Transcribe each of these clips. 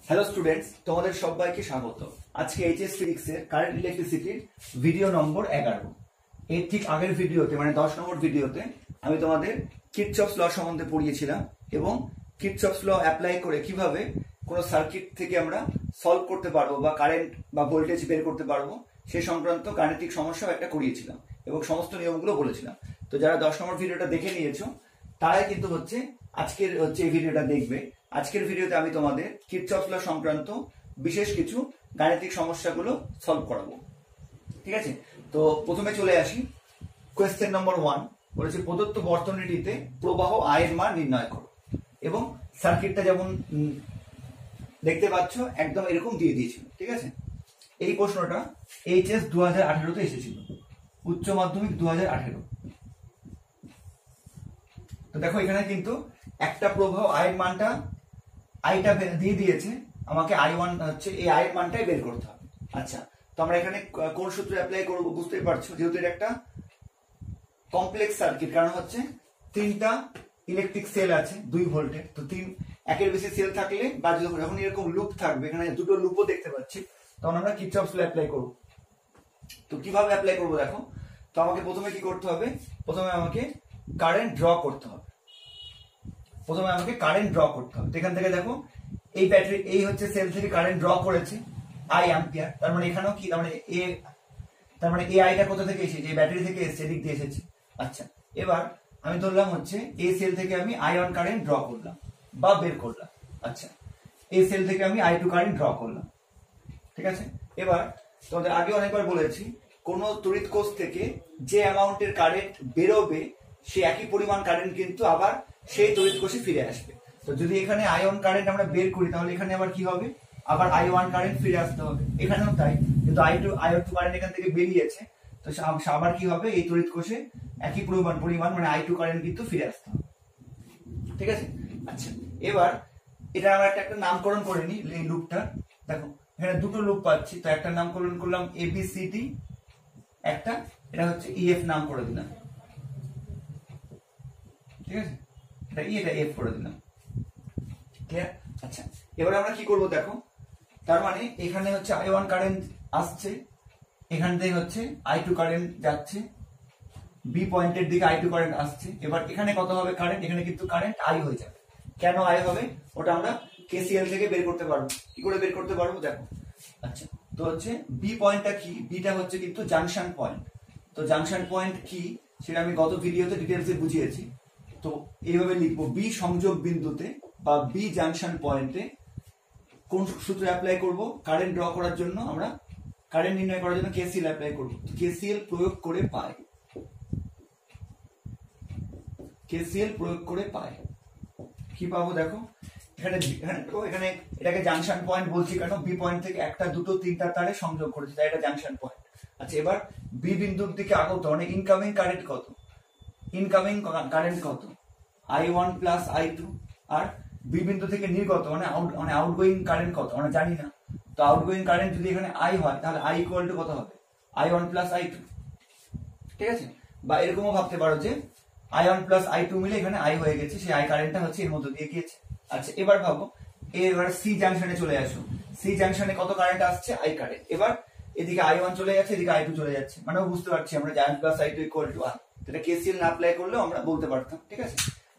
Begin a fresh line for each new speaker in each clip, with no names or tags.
Hello students, তোমাদের সবাইকে স্বাগত। আজকে এইচএস ফিজিক্সের কারেন্ট ইলেকট্রিসিটির ভিডিও নম্বর 11। এর ঠিক আগের ভিডিওতে মানে 10 নম্বর ভিডিওতে আমি তোমাদের কিরচফস ল সম্বন্ধে পড়িয়েছিলাম এবং কিরচফস ল অ্যাপ্লাই করে কিভাবে কোনো সার্কিট থেকে আমরা সলভ করতে পারবো বা কারেন্ট বা ভোল্টেজ বের করতে পারবো সেই সংক্রান্ত গাণিতিক সমস্যাও একটা করিয়েছিলাম এবং সমস্ত নিয়মগুলো বলেছিলাম। তো যারা 10 নম্বর ভিডিওটা দেখে নিয়েছো তারাই কিন্তু আজকের এই ভিডিওটা দেখবে। আজকের ভিডিওতে আমি তোমাদের কিরচফস ল সংক্রান্ত বিশেষ কিছু গাণিতিক সমস্যাগুলো সলভ করাবো। ঠিক আছে, তো প্রথমে চলে আসি। কোয়েশ্চেন নম্বর 1 বলেছে প্রদত্ত বর্তনীটিতে প্রবাহ I এর মান নির্ণয় করো এবং সার্কিটটা যেমন দেখতে পাচ্ছ একদম এরকম দিয়ে দিয়েছিল। ঠিক আছে, এই প্রশ্নটা এইচএস 2018 তে এসেছিল, উচ্চ মাধ্যমিক 2018। তো দেখো এখানে কিন্তু একটা প্রবাহ I এর মানটা আইটা দিয়ে দিয়েছে, আমাকে I1 হচ্ছে এই I এর মানটাই বের করতে হবে। আচ্ছা, তো আমরা এখানে কোন সূত্র অ্যাপ্লাই করব বুঝতেই পারছো, যেহেতু এটা একটা কমপ্লেক্স সার্কিট, কারণ হচ্ছে তিনটা ইলেকট্রিক সেল আছে 2 ভোল্টের। তো একের বেশি সেল থাকলে বা যখন এরকম লুপ থাকবে, এখানে দুটো লুপও দেখতে পাচ্ছি, তখন আমরা কিরচফস ল অ্যাপ্লাই করব। তো কিভাবে অ্যাপ্লাই করব দেখো, তো আমাকে প্রথমে কি করতে হবে, প্রথমে আমাকে কারেন্ট ড্র করতে হবে। এখান থেকে দেখো এই ব্যাটারি এই হচ্ছে সেল থেকে কারেন্ট ড্র করেছে I অ্যাম্পিয়ার, তার মানে এখানেও কি তার মানে এই আইটা কোথা থেকে এসেছে, এই ব্যাটারি থেকে এসেছে, দিক দিয়ে এসেছে। আচ্ছা, এবার আমি ধরলাম এই সেল থেকে আমি I1 কারেন্ট ড্র করলাম বা বের করলাম। আচ্ছা, এই সেল থেকে আমি I2 কারেন্ট ড্র করলাম। ঠিক আছে, এবার তোমাদের আগে অনেকবার বলেছি, কোন তড়িৎ কোষ থেকে যে অ্যামাউন্টের কারেন্ট বেরোবে সে একই পরিমাণ কারেন্ট কিন্তু আবার সেই তড়িৎ কোষে ফিরে আসবে। তো যদি এখানে I1 কারেন্ট আমরা বের করি, তাহলে এখানে আবার কি হবে, আবার I1 কারেন্ট ফিরে আসতে হবে। এখানেও তাই, কিন্তু I2 কারেন্ট এখান থেকে বেরিয়েছে, তো আবার কি হবে, এই তড়িৎ কোষে একই পরিমাণ মানে I2 কারেন্ট কিন্তু ফিরে আসতে হবে। ঠিক আছে, আচ্ছা এবার এটা আমরা একটা নামকরণ করে নিই এই লুপটা। দেখো এখানে দুটো লুপ পাচ্ছি, তো একটা নামকরণ করলাম ABCD, একটা এটা হচ্ছে EF নাম করে দিলাম। ঠিক আছে, এটা E এটা F করে দিলাম। ক্লিয়ার? আচ্ছা, এবারে আমরা কি করব দেখো, তার মানে এখানে হচ্ছে I1 কারেন্ট আসছে, এখান থেকে হচ্ছে I2 কারেন্ট যাচ্ছে, B পয়েন্টের দিকে I2 কারেন্ট আসছে। এবার এখানে কত হবে কারেন্ট, এখানে কিন্তু কারেন্ট I হয়ে যাবে। কেন I হবে ওটা আমরা KCL থেকে বের করতে পারবো। কি করে বের করতে পারবো দেখো। আচ্ছা, তো B পয়েন্টটা কি, Bটা হচ্ছে কিন্তু জাংশন পয়েন্ট। তো জাংশন পয়েন্ট কি সেটা আমি গত ভিডিওতে ডিটেইলসে বুঝিয়েছি। তো এইভাবে লিখবো, B সংযোগ বিন্দুতে বা B জাংশন পয়েন্টে কোন সূত্র অ্যাপ্লাই করব, কারেন্ট ড্র করার জন্য আমরা কারেন্ট নির্ণয় করার জন্য KCL অ্যাপ্লাই করব। KCL প্রয়োগ করে পাই কি পাবো দেখো, এখানে এটাকে জাংশন পয়েন্ট বলছি কেন, B পয়েন্ট থেকে একটা দুটো তিনটা তারে সংযোগ করেছি, তাই এটা জাংশন পয়েন্ট। আচ্ছা, এবার B বিন্দুর দিকে আগত মানে ইনকামিং কারেন্ট কত, I1 প্লাস I2, আর B বিন্দু থেকে নির্গত মানে আউটগোয়িং কারেন্ট কত আমরা জানি না। তো আউটগোয়িং কারেন্ট যদি এখানে I হয়, তাহলে I ইকুয়াল টু কত হবে, I1 প্লাস I2। ঠিক আছে, বা এরকমও ভাবতে পারো যে I1 প্লাস I2 মিলে এখানে I হয়ে গেছে, সেই I কারেন্টটা হচ্ছে এর মধ্যে দিয়ে গিয়েছে। আচ্ছা, এবার ভাবো, এবার C জাংশনে চলে আসো, C জাংশনে কত কারেন্ট আসছে, I কারেন্ট। এবার এদিকে I1 চলে যাচ্ছে, এদিকে I2 চলে যাচ্ছে, মানে বুঝতে পারছি আমরা যে I plus I2 equal to R। এটা KCL না অ্যাপ্লাই করলেও আমরা বলতে পারতাম। ঠিক আছে,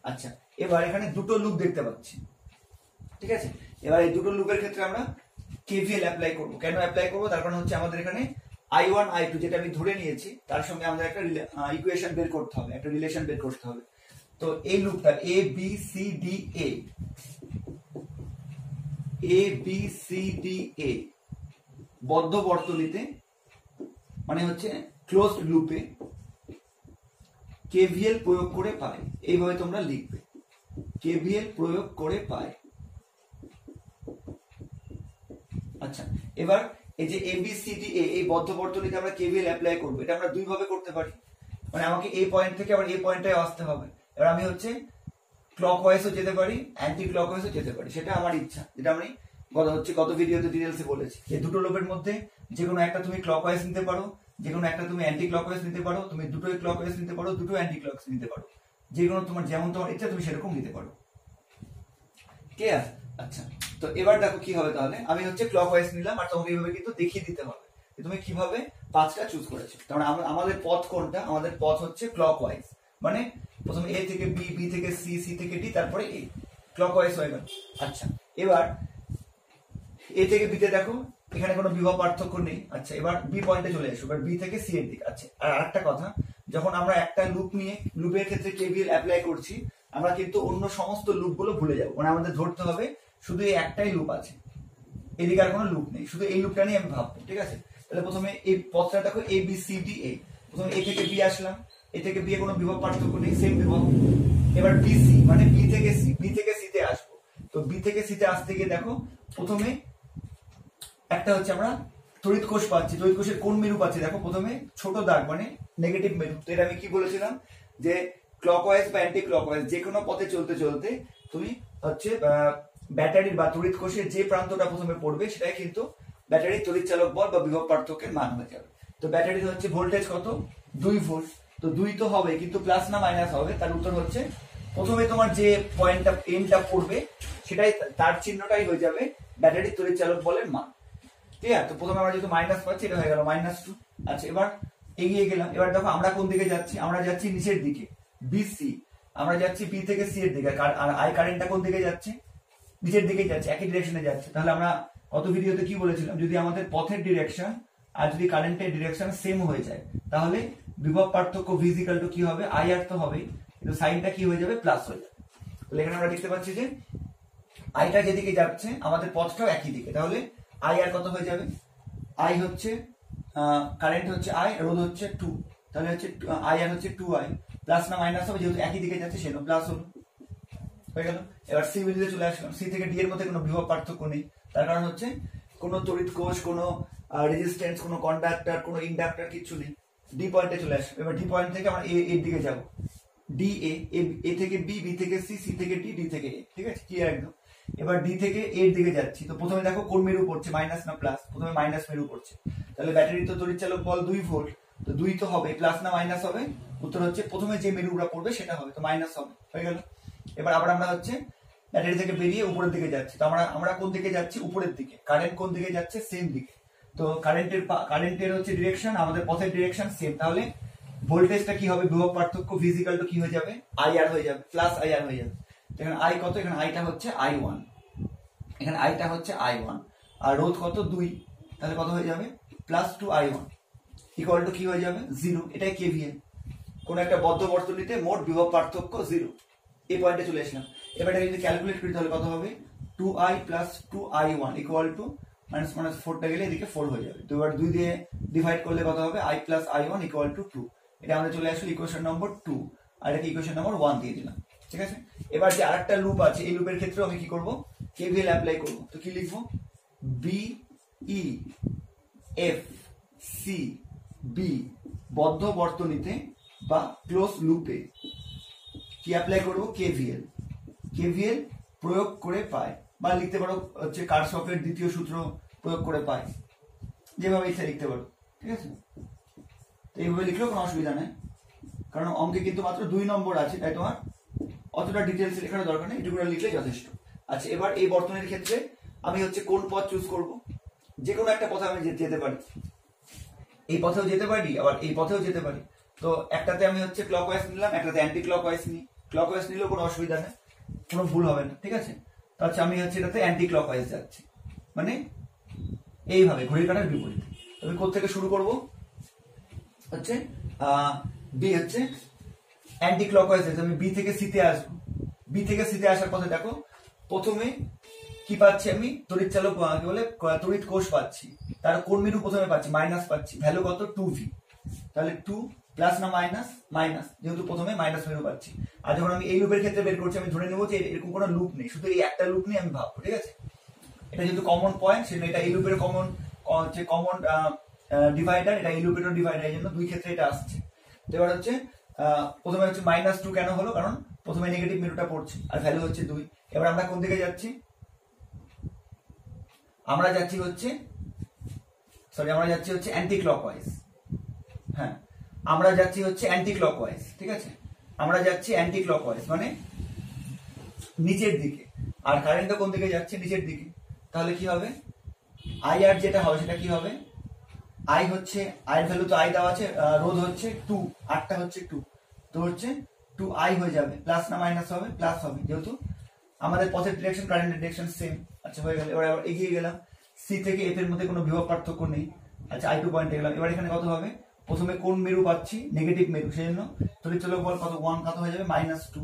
আচ্ছা এবার এখানে দুটো লুপ দেখতে পাচ্ছি। ঠিক আছে, এবার এই দুটো লুপের ক্ষেত্রে আমরা KVL অ্যাপ্লাই করব। কেন অ্যাপ্লাই করব, তার কারণ হচ্ছে আমাদের এখানে I1 I2 যেটা আমি ধরে নিয়েছি তার সঙ্গে আমাদের একটা ইকুয়েশন বের করতে হবে, একটা রিলেশন বের করতে হবে। তো এই লুপটা ABCDA বদ্ধ বর্তনীতে মানে হচ্ছে ক্লোজড লুপে KVL প্রয়োগ করে পাই, এইভাবে তোমরা লিখবে, KVL প্রয়োগ করে পাই। আচ্ছা, এবার এই যে ABCDA এই বদ্ধ বর্তনীতে আমরা KVL অ্যাপ্লাই করব, এটা আমরা দুই ভাবে করতে পারি। মানে আমাকে এই পয়েন্ট থেকে আবার এই পয়েন্টে আসতে হবে। এবার আমি ক্লকওয়াইজও যেতে পারি, অ্যান্টি ক্লকওয়াইজও যেতে পারি, সেটা আমার ইচ্ছা। যেটা আমি গত ভিডিওতে ডিটেইলসে বলেছি, এই দুটো লুপের মধ্যে যে কোনো একটা তুমি ক্লকওয়াইজ নিতে পারো, যে কোনো একটা তুমি অ্যান্টি ক্লকওয়াইজ নিতে পারো, তুমি দুটোই ক্লকওয়াইজ নিতে পারো, দুটো অ্যান্টি ক্লকওয়াইজ নিতে পারো, যে কোনো যেমন তোমার ইচ্ছা তুমি সেরকম নিতে পারো। ক্লিয়ার? আচ্ছা, তো এবার দেখো কি হবে, তাহলে আমি হচ্ছে ক্লকওয়াইজ নিলাম আর তোমাকে এইভাবে কিন্তু দেখিয়ে দিতে হবে যে তুমি কিভাবে পাঁচটা চুজ করেছো। তার মানে আমাদের পথ কোনটা, আমাদের পথ হচ্ছে ক্লকওয়াইজ, মানে প্রথমে এ থেকে বি, বি থেকে সি, সি থেকে ডি, তারপরে এ, ক্লকওয়াইজ হয়ে গেল। আচ্ছা এবার এ থেকে বিতে দেখো এখানে কোনো বিভব পার্থক্য নেই। আচ্ছা এবার বি পয়েন্টে চলে আসো, এবার বি থেকে সি এর দিক। আচ্ছা আর আরেকটা কথা, যখন আমরা একটা লুপ নিয়ে লুপের ক্ষেত্রে কেভিএল অ্যাপ্লাই করছি, আমরা কিন্তু অন্য সমস্ত লুপগুলো ভুলে যাবো, মানে আমাদের ধরতে হবে শুধু এই একটাই লুপ আছে, এদিকে আর কোনো লুপ নেই, শুধু এই লুপটা নিয়ে আমি ভাববো, ঠিক আছে। তাহলে প্রথমে এই পথটা দেখো এ বি সি ডি এ, প্রথমে এ থেকে বি আসলাম, এ থেকে বি এ কোনো বিভব পার্থক্য নেই, সেম বিভব। এবার বি সি মানে বি থেকে সি, বি থেকে সি তে আসবো। তো বি থেকে সি তে আসতে গিয়ে দেখো প্রথমে একটা হচ্ছে আমরা তড়িৎ কোষ পাচ্ছি, তড়িৎ কোষের কোন মেরু পাচ্ছি দেখো, প্রথমে ছোট দাগ মানে নেগেটিভ মেরু। তো এটা আমি কি বলেছিলাম যে ক্লকওয়াইজ বা অ্যান্টি ক্লকওয়াইজ যে কোনো পথে চলতে চলতে তুমি হচ্ছে ব্যাটারির বা তড়িৎ কোষের যে প্রান্তটা প্রথমে পড়বে সেটাই কিন্তু ব্যাটারির তড়িৎ চালক বল বা বিভব পার্থক্যের মান হয়ে যাবে। তো ব্যাটারির হচ্ছে ভোল্টেজ কত, 2 ভোল্ট। তো 2 তো হবে, কিন্তু প্লাস না মাইনাস হবে, তার উত্তর হচ্ছে প্রথমে তোমার যে পয়েন্টটা এনটা পড়বে সেটাই, তার চিহ্নটাই হয়ে যাবে ব্যাটারির তড়িৎ চালক বলের মান। ঠিক আছে, তো প্রথমে আমরা যেহেতু মাইনাস পাচ্ছি এটা হয়ে গেল -2। আচ্ছা এবার এগিয়ে গেলাম, এবার দেখো আমরা কোন দিকে যাচ্ছি, আমরা যাচ্ছি নিচের দিকে বিসি, আমরা যাচ্ছি বি থেকে সি এর দিকে, আর আই কারেন্টটা কোন দিকে যাচ্ছে, নিচের দিকে যাচ্ছে, একই ডিরেকশনে যাচ্ছে। তাহলে আমরা গত ভিডিওতে কি বলেছিলাম, যদি আমাদের পথের ডিরেকশন আর যদি কারেন্টের ডিরেকশন সেম হয়ে যায় তাহলে বিভব পার্থক্য ভি ইকুয়াল টু কি হবে, আই আর তো হবে, কিন্তু সাইনটা কি হয়ে যাবে, প্লাস হয়ে যাবে। তাহলে এখানে আমরা দেখতে পাচ্ছি যে আইটা যেদিকে যাচ্ছে আমাদের পথটাও একই দিকে, তাহলে আই আর কত হয়ে যাবে, আই হচ্ছে কারেন্ট হচ্ছে আই, রোধ হচ্ছে 2, তাহলে হচ্ছে আই আর হচ্ছে 2i, প্লাস না মাইনাস হবে, যেহেতু একই দিকে যাচ্ছে সেজন্য প্লাস হলো, হয়ে গেল। এবার সি বিন্দুতে চলে আসলাম, সি থেকে ডি এর মধ্যে কোনো বিভব পার্থক্য নেই, তার কারণ হচ্ছে কোনো তড়িৎ কোষ, কোনো রেজিস্ট্যান্স, কোনো কন্ডাক্টর, কোনো ইন্ডাক্টর কিছু নেই। ডি পয়েন্টে চলে আসবে, এবার ডি পয়েন্ট থেকে আমরা এর দিকে যাব, ডি এ থেকে বি, বি থেকে সি, সি থেকে ডি, ডি থেকে এ, ঠিক আছে ক্লিয়ার একদম। এবার ডি থেকে এর দিকে যাচ্ছি, তো প্রথমে দেখো কোন মেরু পড়ছে, মাইনাস না প্লাস, প্রথমে মাইনাস মেরু পড়ছে, তাহলে ব্যাটারি তো তড়িৎ চালক বল 2 ভোল্ট, তো 2 তো হবে, প্লাস না মাইনাস হবে, উত্তর হচ্ছে প্রথমে যে মেরুটা পড়বে সেটা হবে, তো মাইনাস হবে, হয়ে গেল। এবার আবার আমরা হচ্ছে ব্যাটারি থেকে বেরিয়ে উপরের দিকে যাচ্ছি, তো আমরা কোন দিকে যাচ্ছি, উপরের দিকে, কারেন্ট কোন দিকে যাচ্ছে, সেম দিকে, তো কারেন্টের হচ্ছে ডিরেকশন, আমাদের পথের ডিরেকশন সেম, তাহলে ভোল্টেজটা কি হবে, বিভব পার্থক্য ভি ইকুয়াল টু কি হয়ে যাবে, আই আর হয়ে যাবে, প্লাস আই আর হয়ে যাবে। এখানে আই কত, এখানে আইটা হচ্ছে I1, এখানে আইটা হচ্ছে I1, আর রোধ কত 2, তাহলে কত হয়ে যাবে, প্লাস 2i1 ইকুয়াল টু কি হয়ে যাবে 0। এটাই কেভিএল, কোন একটা বদ্ধ বর্তনীতে মোট বিভব পার্থক্য 0। এই পয়েন্টে চলে আসলাম, এবার এটা যদি ক্যালকুলেট করি তাহলে কত হবে, 2i plus 2i1 equal to minus minus 4টা গেলে এদিকে 4 হয়ে যাবে, তো এবার 2 দিয়ে ডিভাইড করলে কত হবে, i plus i1 equal to 2। এটা আমাদের চলে আসলো ইকুয়েশন নম্বর 2, আর এটাকে ইকুয়েশন নম্বর 1 দিয়ে দিলাম, ঠিক আছে। এবার যে আরেকটা লুপ আছে, এই লুপের ক্ষেত্রে আমি কি করব, কেভিএল অ্যাপ্লাই করব, তো কি লিখবো, B E F C B বদ্ধ বর্তনীতে বা ক্লোজ লুপে কি অ্যাপ্লাই করব, কেভিএল, কেভিএল প্রয়োগ করে পায়, বা লিখতে পারো হচ্ছে কারশফের দ্বিতীয় সূত্র প্রয়োগ করে পায়, যেভাবে ইচ্ছা লিখতে পারো, ঠিক আছে। তো এইভাবে লিখলেও কোনো অসুবিধা নেই, কারণ অঙ্কে কিন্তু মাত্র 2 নম্বর আছে, তাই তোমার অতটা ডিটেলস লেখার দরকার নেই, এটুকু লিখলে যথেষ্ট। আচ্ছা এবার এই বর্তনীর ক্ষেত্রে আমি হচ্ছে কোন পথ চুজ করব, যে কোনো একটা পথে আমি যেতে পারি, এই পথেও যেতে পারি আবার এই পথেও যেতে পারি। তো একটাতে আমি হচ্ছে ক্লকওয়াইজ নিলাম, একটাতে অ্যান্টি ক্লকওয়াইজ নিই, ক্লকওয়াইজ নিলেও কোনো অসুবিধা নেই, কোনো ভুল হবে না, ঠিক আছে। তো আচ্ছা আমি হচ্ছে এটাতে অ্যান্টি ক্লকওয়াইজ যাচ্ছি, মানে এইভাবে ঘড়ির কাঁটার বিপরীতে। আমি কোত্থেকে শুরু করব, হচ্ছে বি হচ্ছে অ্যান্টি ক্লকওয়াইজ, আমি বি থেকে সিতে আসবো, বি থেকে সিতে আসার পথে দেখো প্রথমে কি পাচ্ছি, আমি তড়িৎ চালক কি বলে তড়িৎ কোষ পাচ্ছি, তার কোন মেরু প্রথমে পাচ্ছি, মাইনাস পাচ্ছি, ভ্যালু কত 2v, তাহলে 2 প্লাস না মাইনাস, মাইনাস, যেহেতু প্রথমে মাইনাস মেরু পাচ্ছি। আর যখন আমি এই লুপের ক্ষেত্রে বের করছি আমি ধরে নেবো যে এরকম কোনো লুপ নেই, শুধু এই একটা লুপ নিয়ে আমি ভাববো, ঠিক আছে। এটা যেহেতু কমন পয়েন্ট সেজন্য এটা এই লুপের কমন ডিভাইডার, এটা এই লুপেরও ডিভাইডার, এই জন্য দুই ক্ষেত্রে এটা আসছে। তো এবার হচ্ছে প্রথমে হচ্ছে -2 কেন হলো, কারণ প্রথমে নেগেটিভ মেরুটা পড়ছে আর ভ্যালু হচ্ছে 2। এবার আমরা কোন দিকে যাচ্ছি, আমরা যাচ্ছি হচ্ছে অ্যান্টি ক্লকওয়াইজ, হ্যাঁ আমরা যাচ্ছি হচ্ছে অ্যান্টি ক্লকওয়াইজ, ঠিক আছে, আমরা যাচ্ছি অ্যান্টি ক্লকওয়াইজ মানে নিচের দিকে, আর কারেন্টটা কোন দিকে যাচ্ছে, নিচের দিকে। তাহলে কি হবে, আই আর যেটা হবে সেটা কি হবে, আই হচ্ছে, আয়ের ভ্যালু তো আই দেওয়া আছে, রোধ হচ্ছে 2, আরটা হচ্ছে 2, তো হচ্ছে 2i হয়ে যাবে। প্লাস না মাইনাস হবে, প্লাস হবে, যেহেতু আমাদের পথের ডিরেকশন কারেন্টের ডিরেকশন সেম। আচ্ছা হয়ে গেল। এবার এগিয়ে গেলাম, সি থেকে এফ এর মধ্যে কোনো বিভব পার্থক্য নেই। আচ্ছা I2 পয়েন্টে গেলাম। এবার এখানে কত হবে, প্রথমে কোন মেরু পাচ্ছি, নেগেটিভ মেরু, সেই জন্য তড়িৎ চলক বল কত, 1 কত হয়ে যাবে -2।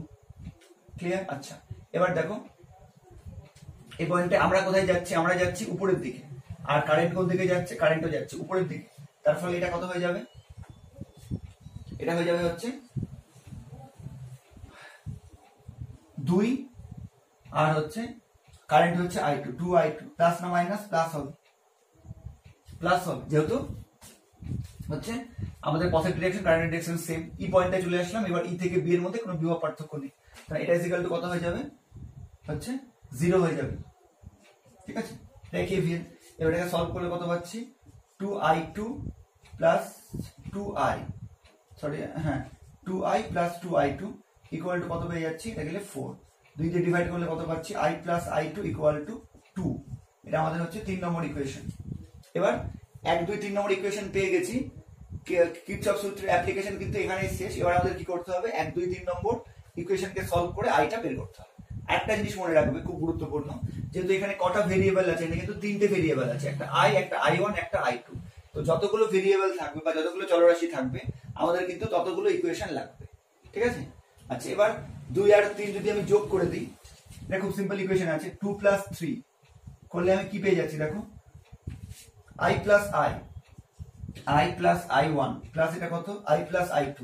ক্লিয়ার? আচ্ছা এবার দেখো এই পয়েন্টে আমরা কোথায় যাচ্ছি, আমরা যাচ্ছি উপরের দিকে। আর কারেন্ট কোন দিকে যাচ্ছে, কারেন্টও যাচ্ছে উপরের দিকে। তার ফলে এটা কত হয়ে যাবে, এটা হয়ে যাবে হচ্ছে 2, আর হচ্ছে কারেন্ট হচ্ছে I2, 2i2। প্লাস না মাইনাস, প্লাস হবে, প্লাস হবে, যেহেতু হচ্ছে আমাদের পথের ডিরেকশন কারেন্টের ডিরেকশন সেম। ই পয়েন্টে চলে আসলাম। এবার ই থেকে বি এর মধ্যে কোনো বিভব পার্থক্য নেই, তাহলে এটা ইজ ইকুয়াল টু কত হয়ে যাবে, হচ্ছে 0 হয়ে যাবে। ঠিক আছে, এটা কেভিএল। এবার এটাকে সলভ করলে কত পাচ্ছি, 2i2 প্লাস 2i, সরি হ্যাঁ 2i plus 2i2 equal to কত পেয়ে যাচ্ছি, এটা গেলে 4। 2 দিয়ে ডিভাইড করলে কত পাচ্ছি, i plus i2 equal to 2। এটা আমাদের হচ্ছে 3 নম্বর ইকুয়েশন। এবার 1, 2, 3 নম্বর ইকুয়েশন পেয়ে গেছি। কিরচফ সূত্রের অ্যাপ্লিকেশন কিন্তু এখানেই শেষ। এবার আমাদের কি করতে হবে, 1, 2, 3 নম্বর ইকুয়েশনকে সলভ করে আইটা বের করতে হবে। একটা জিনিস মনে রাখবে, খুব গুরুত্বপূর্ণ, যেহেতু এখানে কটা ভেরিয়েবল আছে, এখানে কিন্তু 3টে ভেরিয়েবল আছে, একটা i, একটা i1, একটা i2। তো যতগুলো ভেরিয়েবল থাকবে বা যতগুলো চলরাশি থাকবে আমাদের কিন্তু ততগুলো ইকুয়েশন লাগবে। ঠিক আছে? আচ্ছা এবার 2 আর 3 যদি আমি যোগ করে দিই, এটা খুব সিম্পল ইকুয়েশন আছে, 2 প্লাস 3 করলে আমি কি পেয়ে যাচ্ছি, দেখো i plus i plus i1 plus এটা কত, i plus i2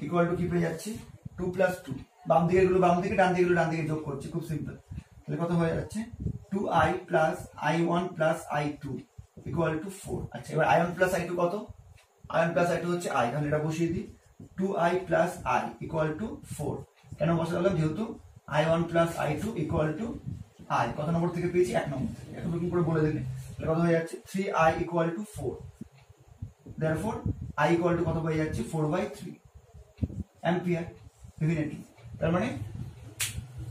equal to কি পেয়ে যাচ্ছি, 2 প্লাস 2। বাম দিকে গুলো বাম দিকে, ডান দিকে গুলো ডান দিকে যোগ করছি, খুব সিম্পল। তাহলে কত হয়ে যাচ্ছে, 2i plus i1 plus i2 equal to 4। আচ্ছা এবার i1 প্লাস i2 কত, i1 প্লাস i2 হচ্ছে i, তাহলে এটা বসিয়ে দিই, 2i plus i equal to 4। কেন বসালাম, যেহেতু i1 plus i2 equal to i, কত নম্বর থেকে পেয়েছি, 1 নম্বর থেকে। এখন নতুন করে বলে দিলে তাহলে কত হয়ে যাচ্ছে, 3i equal to 4। therefore i equal to কত হয়ে যাচ্ছে, 4/3 অ্যাম্পিয়ার ডেফিনেটলি। তার মানে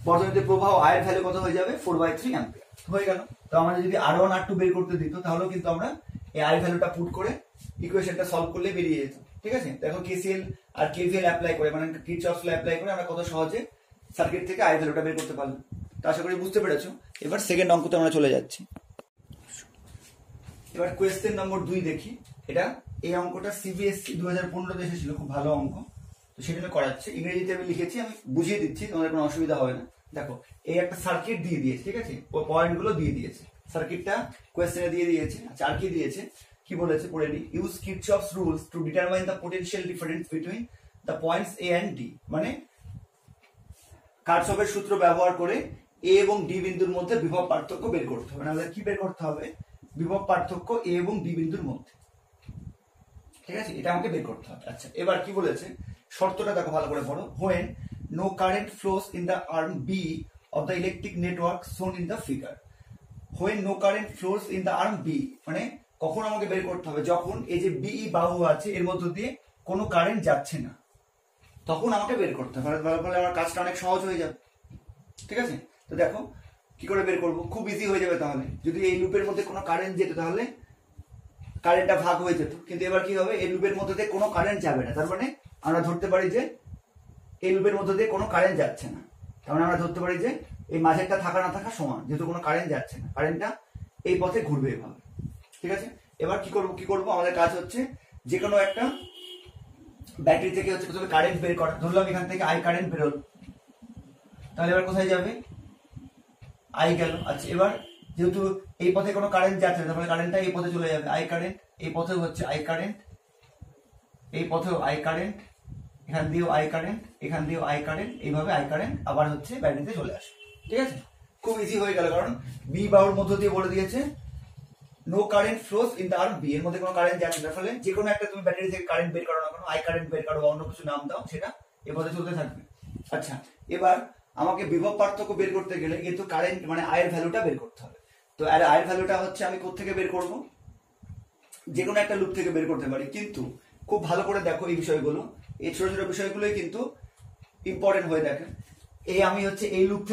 বর্তনীতে প্রবাহ i এর ভ্যালু কত হয়ে যাবে, 4/3 অ্যাম্পিয়ার হয়ে গেল। তো আমরা যদি R1 R2 বের করতে দিত, তাহলেও কিন্তু আমরা এই i ভ্যালুটা পুট করে ইকুয়েশনটা সলভ করলে বেরিয়ে যেত। ঠিক আছে, দেখো KCL আর KVL অ্যাপ্লাই করে, মানে কিরচফস ল অ্যাপ্লাই করে আমরা কত সহজে সার্কিট থেকে i ভ্যালুটা বের করতে পারলাম। তো আশা করি বুঝতে পেরেছো। এবার সেকেন্ড অঙ্কতে আমরা চলে যাচ্ছি। এবার কোয়েশ্চেন নম্বর 2 দেখি। এটা এই অঙ্কটা CBSE 2015 তে এসেছিল, খুব ভালো অঙ্ক। তো সেটা করাচ্ছে, ইংরেজিতে আমি লিখেছি, আমি বুঝিয়ে দিচ্ছি, তোমাদের কোনো অসুবিধা হবে না। দেখো এই একটা সার্কিট দিয়ে দিয়েছে, ঠিক আছে, ও পয়েন্ট গুলো দিয়ে দিয়েছে, সার্কিটটা কোয়েশ্চেনে দিয়ে দিয়েছে। আচ্ছা আর কি দিয়েছে, কি বলেছে পড়ে নি, use Kirchhoff's rules to determine the potential difference between the points A and D। মানে কারশফের সূত্র ব্যবহার করে A এবং D বিন্দুর মধ্যে বিভব পার্থক্য বের করতে হবে। আমাদের কি বের করতে হবে, বিভব পার্থক্য A এবং D বিন্দুর মধ্যে। ঠিক আছে, এটা আমাকে বের করতে হবে। আচ্ছা এবার কি বলেছে, শর্তটা দেখো ভালো করে পড়ো। when no current flows in the arm B of the electric network shown in the figure। when no current flows in the arm B, মানে কখন আমাকে বের করতে হবে, যখন এই যে BE বাহু আছে এর মধ্য দিয়ে কোনো কারেন্ট যাচ্ছে না, তখন আমাকে বের করতে হবে। ফলে আমার কাজটা অনেক সহজ হয়ে যাবে। ঠিক আছে, তো দেখো কি করে বের করব, খুব ইজি হয়ে যাবে। তাহলে যদি এই লুপের মধ্যে কোনো কারেন্ট যেত তাহলে কারেন্টটা ভাগ হয়ে যেত, কিন্তু এবার কি হবে, এই লুপের মধ্যে দিয়ে কোনো কারেন্ট যাবে না। তার মানে আমরা ধরতে পারি যে এই লুপের মধ্যে দিয়ে কোনো কারেন্ট যাচ্ছে না। তার মানে আমরা ধরতে পারি যে এই মাঝেরটা থাকা না থাকা সমান, যেহেতু কোনো কারেন্ট যাচ্ছে না, কারেন্টটা এই পথে ঘুরবে এভাবে। ঠিক আছে, এবার কি করব আমাদের কাজ হচ্ছে যে কোনো একটা ব্যাটারি থেকে হচ্ছে প্রথমে কারেন্ট বের করা। ধরলাম এখান থেকে আই কারেন্ট বেরোল, তাহলে এবার কোথায় যাবে, আই গেল। আচ্ছা এবার যেহেতু এই পথে কোনো কারেন্ট যাচ্ছে না, তাহলে কারেন্টটা এই পথে চলে যাবে, আই কারেন্ট। এই পথেও হচ্ছে আই কারেন্ট, এই পথেও আই কারেন্ট, এখান দিয়েও আই কারেন্ট, এখান দিয়েও আই কারেন্ট, এইভাবে আই কারেন্ট আবার হচ্ছে ব্যাটারিতে চলে আসে। ঠিক আছে, খুব ইজি হয়ে গেল, কারণ বি বাহুর মধ্য দিয়ে বলে দিয়েছে no current flows in the arm B, এর মধ্যে কোনো কারেন্ট যাচ্ছে না। ফলে যে কোনো একটা তুমি ব্যাটারি থেকে কারেন্ট বের করো না কেন, আই কারেন্ট বের করো বা অন্য কিছু নাম দাও, সেটা এ পথে চলতে থাকবে। আচ্ছা এবার আমাকে বিভব পার্থক্য বের করতে গেলে কিন্তু কারেন্ট মানে আয়ের ভ্যালুটা বের করতে হবে। তো আয়ের ভ্যালুটা হচ্ছে আমি কোত্থেকে বের করব, যে কোনো একটা লুপ থেকে বের করতে পারি। কিন্তু খুব ভালো করে দেখো এই বিষয়গুলো, এই ছোট ছোট বিষয়গুলোই কিন্তু ইম্পর্টেন্ট হয়ে দেখে। আমি হচ্ছে এই লুপ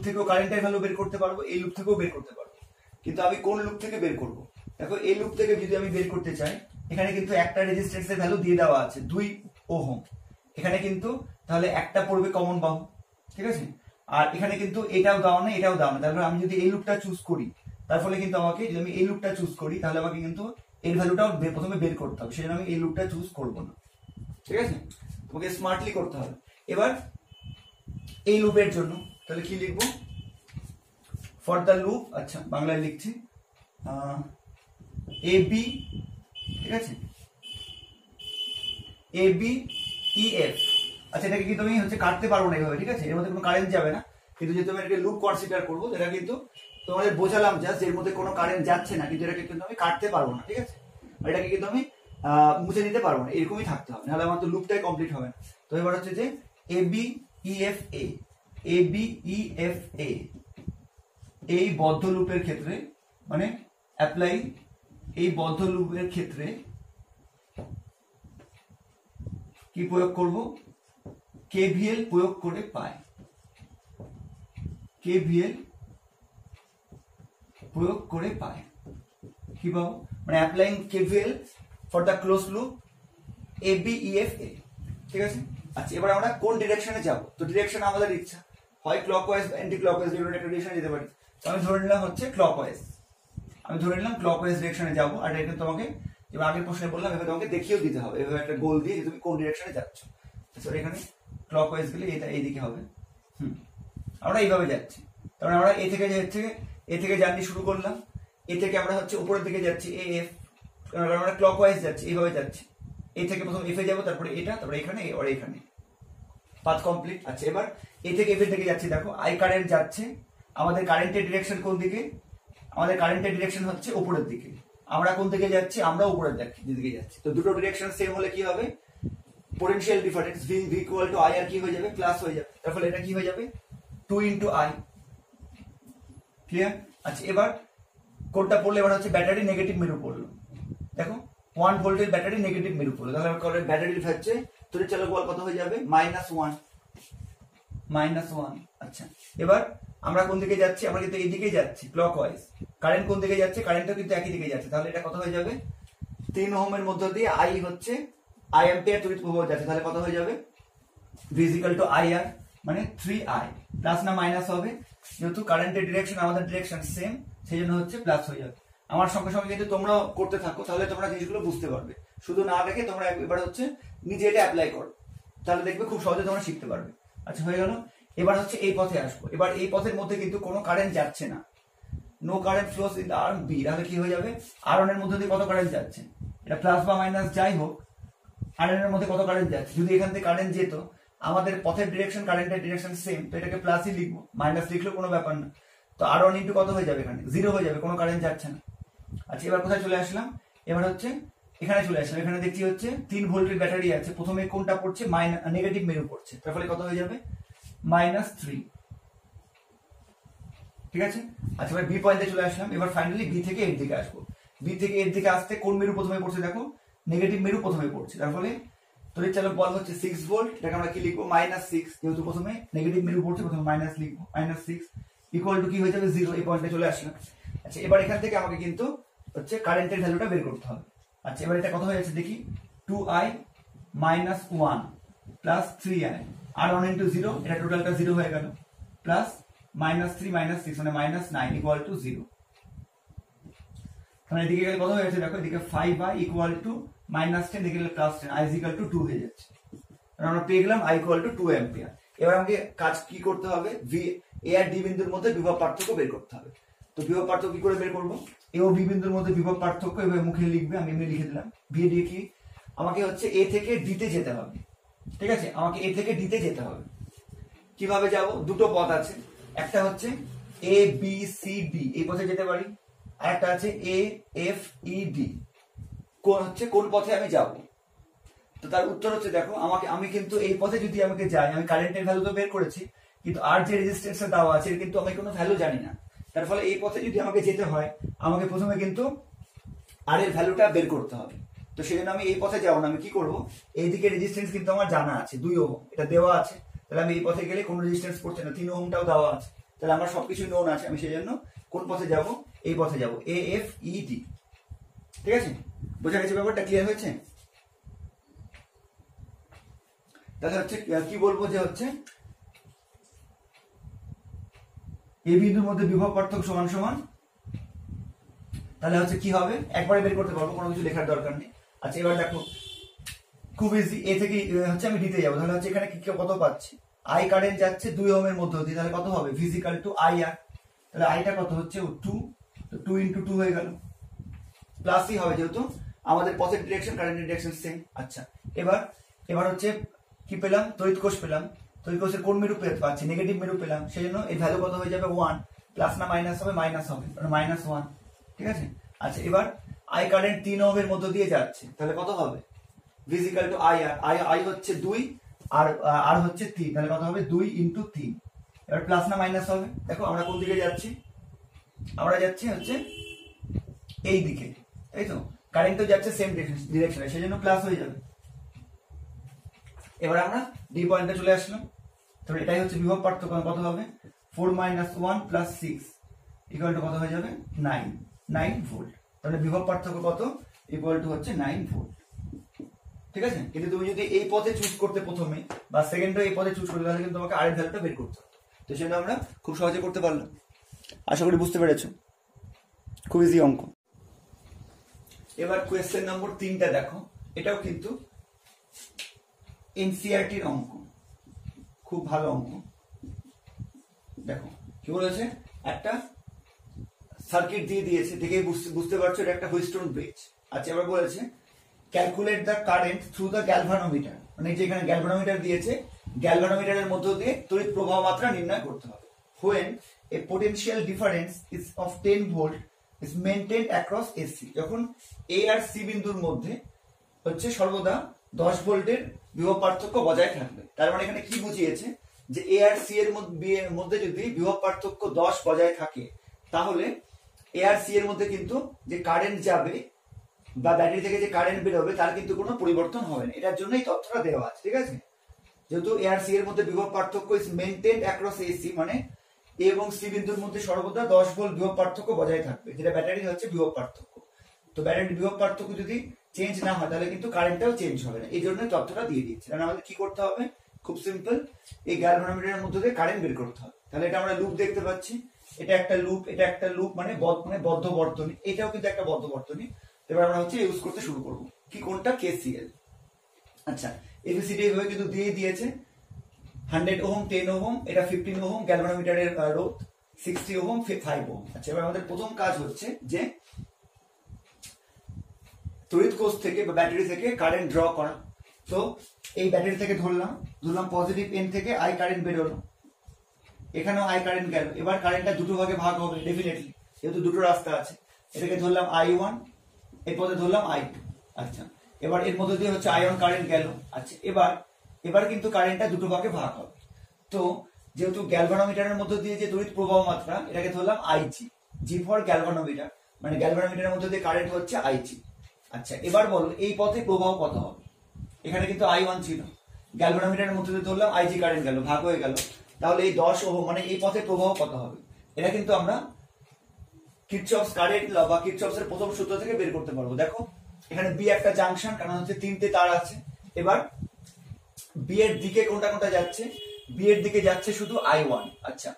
থেকেও কারেন্টের ভ্যালু বের করতে পারবো, এই লুপ থেকেও বের করতে পারবো, কিন্তু আমি কোন লুপ থেকে বের করব? দেখো এই লুপ থেকে যদি আমি বের করতে চাই, এখানে কিন্তু একটা রেজিস্ট্যান্সের ভ্যালু দিয়ে দেওয়া আছে 2 ওহম, এখানে কিন্তু তাহলে একটা পড়বে কমন বাহু, ঠিক আছে? আর এখানে কিন্তু এটাও দেওয়া না, এটাও দেওয়া না, তারপরে আমি যদি এই লুপটা চুজ করি, তার ফলে কিন্তু আমাকে, যদি আমি এই লুপটা চুজ করি তাহলে আমাকে কিন্তু এর ভ্যালুটাও প্রথমে বের করতে হবে, সেজন্য আমি এই লুপটা চুজ করবো না, ঠিক আছে? তোমাকে স্মার্টলি করতে হবে। এবার এই লুপের জন্য তাহলে কি লিখবো? ফর দ্য লুপ, আচ্ছা বাংলায় লিখছি এ বি, ঠিক আছে, এ বি ই এফ। আচ্ছা এটাকে কিন্তু আমি হচ্ছে কাটতে পারবো না এইভাবে, ঠিক আছে? এর মধ্যে কোনো কারেন্ট যাবে না, কিন্তু যেহেতু আমি এটাকে লুপ কনসিডার করবো, এটা কিন্তু তোমাদের বোঝালাম জাস্ট, এর মধ্যে কোনো কারেন্ট যাচ্ছে না, কিন্তু এটাকে কিন্তু আমি কাটতে পারবো না, ঠিক আছে? আর এটাকে কিন্তু আমি মুছে দিতে পারবো না, এরকমই থাকতে হবে, নাহলে আমার তো লুপটাই কমপ্লিট হবে না। তো এবার হচ্ছে যে A B E F A, A B E F A, এই বদ্ধ লুপের ক্ষেত্রে, মানে অ্যাপ্লাই, এই বদ্ধ লুপের ক্ষেত্রে কি প্রয়োগ করব? কেভিএল প্রয়োগ করে পাই, কেভিএল প্রয়োগ করে পাই, কি পাবো? মানে applying KVL for the close loop A B E F A, ঠিক আছে? আচ্ছা এবার আমরা কোন ডিরেকশনে যাব? তো ডিরেকশন আমাদের ইচ্ছা, হয় ক্লকওয়াইজ বা অ্যান্টি ক্লকওয়াইজ, যেকোনো একটা ডিরেকশনে যেতে পারি। তো আমি ধরে নিলাম হচ্ছে ক্লকওয়াইজ, আমি ধরে নিলাম ক্লকওয়াইজ ডিরেকশনে যাব। আর এটা তোমাকে, যেমন আগের প্রশ্নে বললাম, এভাবে তোমাকে দেখিয়েও দিতে হবে, এভাবে একটা গোল দিয়ে তুমি কোন ডিরেকশনে যাচ্ছ। আচ্ছা এখানে ক্লকওয়াইজ গেলে এটা এইদিকে হবে, আমরা এইভাবে যাচ্ছি। তারপরে আমরা এ থেকে জার্নি শুরু করলাম, এ থেকে আমরা হচ্ছে উপরের দিকে যাচ্ছি এ এফ, কারণ আমরা ক্লকওয়াইজ যাচ্ছি, এইভাবে যাচ্ছি। এ থেকে প্রথম এফ এ যাবো, তারপরে এটা, তারপরে এখানে, আর এখানে, পাথ কমপ্লিট। আচ্ছা এবার এ থেকে এফ এর দিকে যাচ্ছি, দেখো আই কারেন্ট যাচ্ছে, আমাদের কারেন্টের ডিরেকশন কোন দিকে? আমাদের কারেন্টের ডিরেকশন হচ্ছে উপরের দিকে। আমরা কোন দিকে যাচ্ছি? আমরা উপরের দিকে যাচ্ছি। তো দুটো ডিরেকশন সেম হলে কি হবে? Potential difference V equal to I, আর কি হয়ে যাবে? প্লাস হয়ে যাবে। তার ফলে এটা কি হয়ে যাবে? 2 ইন্টু আই। ক্লিয়ার? আচ্ছা এবার কোনটা পড়লে? এবার হচ্ছে ব্যাটারি নেগেটিভ মেরু পড়লো, দেখো 1 ভোল্টের ব্যাটারি নেগেটিভ মেরু পড়লো, তাহলে ব্যাটারির হচ্ছে তড়িৎ চালক বল কত হয়ে যাবে? -1। আচ্ছা এবার আমরা কোন দিকে যাচ্ছি? আমরা কিন্তু এই দিকেই যাচ্ছি, ক্লকওয়াইজ। কারেন্ট কোন দিকে যাচ্ছে? কারেন্টও কিন্তু একই দিকে যাচ্ছে, তাহলে এটা কত হয়ে যাবে? 3 ওহমের মধ্য দিয়ে আই হচ্ছে আই অ্যাম্পিয়ার তড়িৎ প্রবাহ যাচ্ছে, তাহলে কত হয়ে যাবে? V ইকুয়াল টু IR, মানে 3I। প্লাস না মাইনাস হবে? যেহেতু কারেন্টের ডিরেকশন আমাদের ডিরেকশন সেম, সেই জন্য হচ্ছে প্লাস হয়ে যাবে। আমার সঙ্গে সঙ্গে কিন্তু তোমরাও করতে থাকো, তাহলে তোমরা জিনিসগুলো বুঝতে পারবে। শুধু না দেখে তোমরা এবার হচ্ছে নিজে এটা অ্যাপ্লাই করো, তাহলে দেখবে খুব সহজে তোমরা শিখতে পারবে। আচ্ছা হয়ে গেল। এবার হচ্ছে এই পথে আসবো। এবার এই পথের মধ্যে কিন্তু কোনো কারেন্ট যাচ্ছে না, no current flows in the arm B. তাহলে কি হয়ে যাবে? R1 এর মধ্যে দিয়ে কত কারেন্ট যাচ্ছে? এটা প্লাস বা মাইনাস যাই হোক, R1 এর মধ্যে কত কারেন্ট যাচ্ছে? যদি এখান থেকে কারেন্ট যেত, আমাদের পথের ডিরেকশন কারেন্টের ডিরেকশন সেম, তো এটাকে প্লাসই লিখবো, মাইনাস লিখলেও কোনো ব্যাপার না। তো R1 ইন্টু কত হয়ে যাবে? এখানে 0 হয়ে যাবে, কোনো কারেন্ট যাচ্ছে না। আচ্ছা এবার কোথায় চলে আসলাম? এবার হচ্ছে এখানে চলে আসলাম। এখানে দেখছি হচ্ছে 3 ভোল্টের ব্যাটারি আছে, প্রথমে কোনটা পড়ছে? নেগেটিভ মেরু পড়ছে, তার ফলে কত হয়ে যাবে? -3। ঠিক আছে? আচ্ছা এবার বি পয়েন্টে চলে আসলাম। এবার ফাইনালি বি থেকে এর দিকে আসবো। বি থেকে এর দিকে আসতে কোন মেরু প্রথমে পড়ছে? দেখো নেগেটিভ মেরু প্রথমে পড়ছে, তার ফলে তড়িৎ চালক বল হচ্ছে 6 ভোল্ট। এটাকে আমরা কি লিখবো? -6, যেহেতু প্রথমে নেগেটিভ মেরু পড়ছে, প্রথমে মাইনাস লিখবো, -6 ইকুয়াল টু কি হয়ে যাবে? 0। এই পয়েন্টে চলে আসলাম। আচ্ছা এবার এখান থেকে আমাকে কিন্তু হচ্ছে কারেন্টের ভ্যালুটা বের করতে হবে। আচ্ছা এবার এটা কত হয়ে যাচ্ছে দেখি? 2I - 1 plus 3I, R1 into 0, এটা টোটালটা 0 হয়ে গেল, প্লাস -3 - 6 মানে -9 ইকুয়াল টু 0। তাহলে এদিকে গেলে কত হয়ে যাচ্ছে? দেখো এদিকে 5I ইকুয়াল টু -10, এদিকে গেলে +10, I ইকুয়াল টু 2 হয়ে যাচ্ছে। আমরা পেয়ে গেলাম I ইকুয়াল টু 2 অ্যাম্পিয়ার। এবার আমাকে কাজ কি করতে হবে? এ আর ডি বিন্দুর মধ্যে বিভব পার্থক্য বের করতে হবে। তো বিভব পার্থক্য কি করে বের করবো? এ ও বি বিন্দুর মধ্যে বিভব পার্থক্য এভাবে মুখে লিখবে, আমি এমনি লিখে দিলাম। ভি ডি কি? আমাকে হচ্ছে এ থেকে ডি তে যেতে হবে, ঠিক আছে? আমাকে এ থেকে ডি তে যেতে হবে। কিভাবে যাব? দুটো পথ আছে, একটা হচ্ছে এ বি সি ডি, এই পথে যেতে পারি, আর একটা আছে এ এফ ই ডি। কোন পথে আমি যাব? তো তার উত্তর হচ্ছে, দেখো আমি কিন্তু এই পথে যদি আমাকে যাই, আমি কারেন্টের ভ্যালু তো বের করেছি, কিন্তু আর যে রেজিস্ট্যান্সটা দেওয়া আছে কিন্তু আমি কোনো ভ্যালু জানি না। তার ফলে এই পথে যদি আমাকে যেতে হয়, আমাকে প্রথমে কিন্তু আর এর ভ্যালুটা বের করতে হবে। তো সেই জন্য আমি এই পথে যাবো না, আমি কি করবো? এইদিকে রেজিস্ট্যান্স কিন্তু আমার জানা আছে 2 ওহম, এটা দেওয়া আছে, তাহলে আমি এই পথে গেলে কোনো রেজিস্ট্যান্স পড়ছে না, 3 ওহমটাও দেওয়া আছে, তাহলে আমার সবকিছু নোন আছে, আমি সেই জন্য কোন পথে যাব, এই পথে যাব, AFED। ঠিক আছে, বোঝা গেছে ব্যাপারটা, ক্লিয়ার হয়েছে? তাহলে হচ্ছে কি বলবো যে হচ্ছে এ বিন্দুর মধ্যে বিভব পার্থক্য সমান সমান, তাহলে হচ্ছে কি হবে, একবারে বের করতে পারবো, কোনো কিছু লেখার দরকার নেই। আচ্ছা এবার দেখো খুব ইজি, এ থেকে হচ্ছে আমি ডিতে যাবো, তাহলে হচ্ছে এখানে কি কত পাচ্ছি, আই কারেন্ট যাচ্ছে 2 ওহমের মধ্যে দিয়ে, তাহলে কত হবে ফিজিক্যাল টু IR, তাহলে আইটা কত হচ্ছে 2, তো 2 × 2 হয়ে গেল, প্লাসই হবে যেহেতু আমাদের পথের ডিরেকশন কারেন্টের ডিরেকশন সেম। আচ্ছা এবার হচ্ছে কি পেলাম, তড়িৎ কোষ পেলাম, তড়িৎ কোষের কোন মেরু পাচ্ছি, নেগেটিভ মেরু পেলাম, সেই জন্য এই ভ্যালু কত হয়ে যাবে 1, প্লাস না মাইনাস হবে, মাইনাস হবে, -1। ঠিক আছে, আচ্ছা এবার আই কারেন্ট 3 ওহমের মধ্য দিয়ে যাচ্ছে, তাহলে কত হবে ফিজিক্যাল টু IR, আই হচ্ছে 2 আর হচ্ছে 3, তাহলে কত হবে 2 × 3, এবার প্লাস না মাইনাস হবে, দেখো আমরা কোন দিকে যাচ্ছি, আমরা যাচ্ছি হচ্ছে এই দিকে, তাই তো, কারেন্ট তো যাচ্ছে সেম ডিরেকশনে, সেই জন্য প্লাস হয়ে যাবে। এবার আমরা ডি পয়েন্টে চলে আসলাম, তাহলে এটাই হচ্ছে বিভব পার্থক্য, কত হবে 4 - 1 + 6 ইকুয়াল টু কত হয়ে যাবে 9 ভোল্ট, তাহলে বিভব পার্থক্য কত ইকুয়াল টু হচ্ছে 9 ভোল্ট। ঠিক আছে, কিন্তু তুমি যদি এই পথে চুজ করতে প্রথমে বা সেকেন্ডে এই পথে চুজ করতে, তাহলে কিন্তু তোমাকে আরেক ভ্যালুটা বের করতে হবে, তো সেটা আমরা খুব সহজে করতে পারলাম। আশা করি বুঝতে পেরেছো, খুব ইজি অঙ্ক। এবার কোয়েশ্চেন নম্বর 3টা দেখো, এটাও কিন্তু এনসিইআরটির অঙ্ক, খুব ভালো অঙ্ক। দেখো কি বলেছে, একটা সার্কিট দিয়ে দিয়েছে, দেখেই বুঝতে পারছো এটা একটা হুইস্টন ব্রিজ। আচ্ছা এবার বলেছে calculate the current through the galvanometer, মানে যেখানে গ্যালভানোমিটার দিয়েছে, গ্যালভানোমিটারের মধ্য দিয়ে তড়িৎ প্রবাহ মাত্রা নির্ণয় করতে হবে। when a potential difference is of 10 volt is maintained across AC, যখন A আর C বিন্দুর মধ্যে হচ্ছে সর্বদা 10 ভোল্টের বিভব পার্থক্য বজায় থাকবে। তার মানে এখানে কি বুঝিয়েছে যে A আর C এর মধ্যে যদি বিভব পার্থক্য 10 বজায় থাকে, তাহলে A আর C এর মধ্যে কিন্তু যে কারেন্ট যাবে বা ব্যাটারি থেকে যে কারেন্ট বের হবে তার কিন্তু কোনো পরিবর্তন হবে না, এটার জন্যই তথ্যটা দেওয়া আছে। ঠিক আছে, যেহেতু A আর C এর মধ্যে বিভব পার্থক্য ইজ মেইনটেইনড অ্যাক্রস AC, মানে A এবং C বিন্দুর মধ্যে সর্বদা 10 ভোল্ট বিভব পার্থক্য বজায় থাকবে, যেটা ব্যাটারি হচ্ছে বিভব পার্থক্য। তো ব্যাটারির বিভব পার্থক্য যদি চেঞ্জ না হয়, তাহলে কিন্তু কারেন্টটাও চেঞ্জ হবে না, এই জন্যই তথ্যটা দিয়ে দিয়েছে। কারণ আমাদের কি করতে হবে, খুব সিম্পল, এই গ্যালভানোমিটারের মধ্যে দিয়ে কারেন্ট বের করতে হবে। তাহলে এটা আমরা লুপ দেখতে পাচ্ছি, এটা একটা লুপ, এটা একটা লুপ, মানে বদ্ধ বর্তনী, এটাও কিন্তু একটা বদ্ধ বর্তনী। এবার আমরা হচ্ছে ইউজ করতে শুরু করব, কি কোনটা, KCL। আচ্ছা এবিসিডি এইভাবে কিন্তু দিয়ে দিয়েছে, 100 ওহম, 10 ওহম, এটা 15 ওহম গ্যালভানোমিটারের রোধ, 60 ওহম, 5 ওহম। আচ্ছা এবার আমাদের প্রথম কাজ হচ্ছে যে তড়িৎ কোষ থেকে বা ব্যাটারি থেকে কারেন্ট ড্র করা। তো এই ব্যাটারি থেকে ধরলাম পজিটিভ এন্ড থেকে আই কারেন্ট বের হলো, এখানেও আই কারেন্ট গেল। এবার কারেন্টটা দুটো ভাগে ভাগ হবে ডেফিনেটলি, যেহেতু দুটো রাস্তা আছে। এটাকে ধরলাম I1, এর পথে ধরলাম I2। আচ্ছা এবার এর মধ্যে দিয়ে হচ্ছে আয়ন কারেন্ট গেল। আচ্ছা এবার কিন্তু কারেন্টটা দুটো ভাগে ভাগ হবে। তো যেহেতু গ্যালভানোমিটারের মধ্যে দিয়ে যে তড়িৎ প্রবাহ মাত্রা, এটাকে ধরলাম IG, G ফর গ্যালভানোমিটার, মানে গ্যালভানোমিটারের মধ্যে দিয়ে কারেন্ট হচ্ছে IG। আচ্ছা এবার বলো এই পথে প্রবাহ কত হবে, এখানে কিন্তু I1 ছিল, গ্যালভানোমিটারের মধ্যে দিয়ে ধরলাম IG কারেন্ট গেল, ভাগ হয়ে গেল, তাহলে এই 10 ওহম মানে এই পথে প্রবাহ কত হবে, এটা কিন্তু আমরা কিরচফস কারেন্ট ল বা কিরচফস এর প্রথম সূত্র থেকে বের করতে পারবো। দেখো এখানে বি একটা জাংশন, কারণ হচ্ছে 3টে তার আছে। এবার বি এর দিকে কোনটা যাচ্ছে, বি এর দিকে যাচ্ছে শুধু I1। আচ্ছা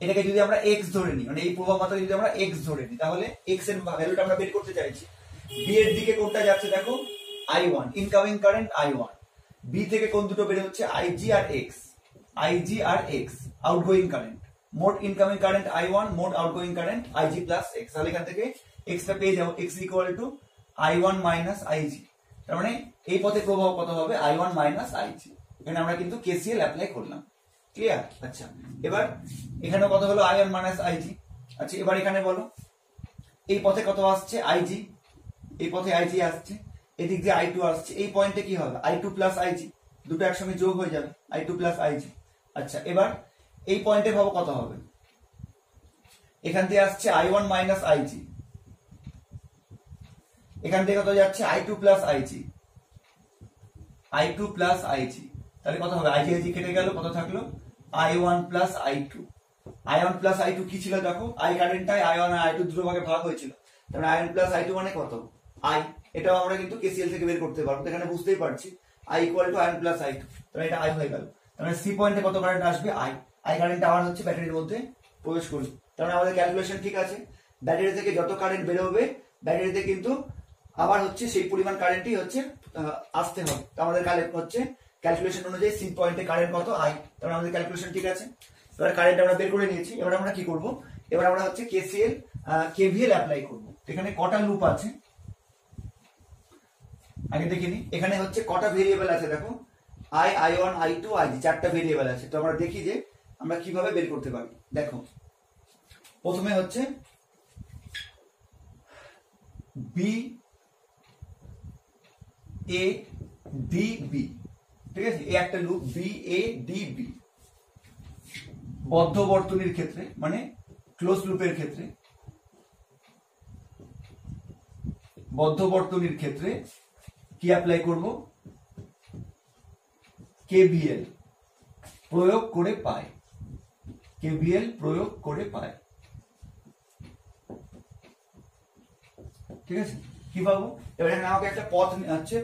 এটাকে যদি আমরা x ধরে নিই, মানে এই প্রবাহ মাত্রা যদি আমরা x ধরে নিই, তাহলে x এর ভ্যালুটা আমরা বের করতে চাইছি। বি এর দিকে কোনটা যাচ্ছে, দেখো I1, incoming current I1। B থেকে কোন দুটো বের হচ্ছে, IG আর x, আউটগোয়িং কারেন্ট। মোট ইনকামিং কারেন্ট I1, মোট outgoing current IG plus x। তাহলে এখান থেকে x টা পেয়ে যাবো, x equal to I1 minus IG। তার মানে এই পথে প্রবাহ কত হবে, I1 মাইনাস IG। এখানে আমরা কিন্তু KCL অ্যাপ্লাই করলাম, ক্লিয়ার? আচ্ছা এবার এখানে কত হলো, I1 মাইনাস IG। আচ্ছা এবার এখানে বলো এই পথে কত আসছে, IG, এই পথে IG আসছে, এদিক দিয়ে I2 আসছে, এই পয়েন্টে কি হবে, I2 প্লাস IG, দুটো একসঙ্গে যোগ হয়ে যাবে, I2 প্লাস IG। আচ্ছা এবার এই পয়েন্টে ভাবো কত হবে, এখান থেকে আসছে I1 মাইনাস IG, এখান থেকে কত যাচ্ছে I2 প্লাস IG, তাহলে কত হবে, আইজি আইজি কেটে গেল, কত থাকলো I1 plus I2। I1 plus I2 কি ছিল দেখো, আই কারেন্টটাই I1 আর I2 দুটো ভাগে ভাগ হয়েছিল, তাহলে I1 প্লাস I2 মানে কত I। এটাও আমরা কিন্তু কেসিএল থেকে বের করতে পারবো, এখানে বুঝতেই পারছি I equal to I1 plus I2, তাহলে এটা I হয়ে গেল। তাহলে সি পয়েন্টে কত কারেন্ট আসবে I কারেন্ট আবার হচ্ছে ব্যাটারির মধ্যে প্রবেশ করবে। তাহলে আমাদের ক্যালকুলেশন ঠিক আছে, ব্যাটারি থেকে যত কারেন্ট বেরোবে ব্যাটারিতে কিন্তু আবার হচ্ছে সেই পরিমাণ কারেন্টই হচ্ছে আসতে হবে। তো আমাদের হচ্ছে ক্যালকুলেশন অনুযায়ী সি পয়েন্টে কারেন্ট কত I, তাহলে আমাদের ক্যালকুলেশন ঠিক আছে। এবার কারেন্ট আমরা বের করে নিয়েছি, এবার আমরা কি করব, এবার আমরা হচ্ছে কেসিএল কেভিএল অ্যাপ্লাই করব। এখানে কটা লুপ আছে আগে দেখে নি, এখানে হচ্ছে কটা ভেরিয়েবল আছে দেখো, I1 I2 IG, চারটা ভেরিয়েবল আছে। তো আমরা দেখি যে আমরা কিভাবে বের করতে পারি। দেখো প্রথমে হচ্ছে বি এ ডি বি, ঠিক আছে, এই একটা loop B A D B. বদ্ধ বর্তনীর ক্ষেত্রে মানে ক্লোজ লুপের ক্ষেত্রে, বদ্ধ বর্তনীর ক্ষেত্রে কি অ্যাপ্লাই করব, কেভিএল প্রয়োগ করে পাই, কেভিএল প্রয়োগ করে পাই, ঠিক আছে। কি পাবো, এবার আমাকে একটা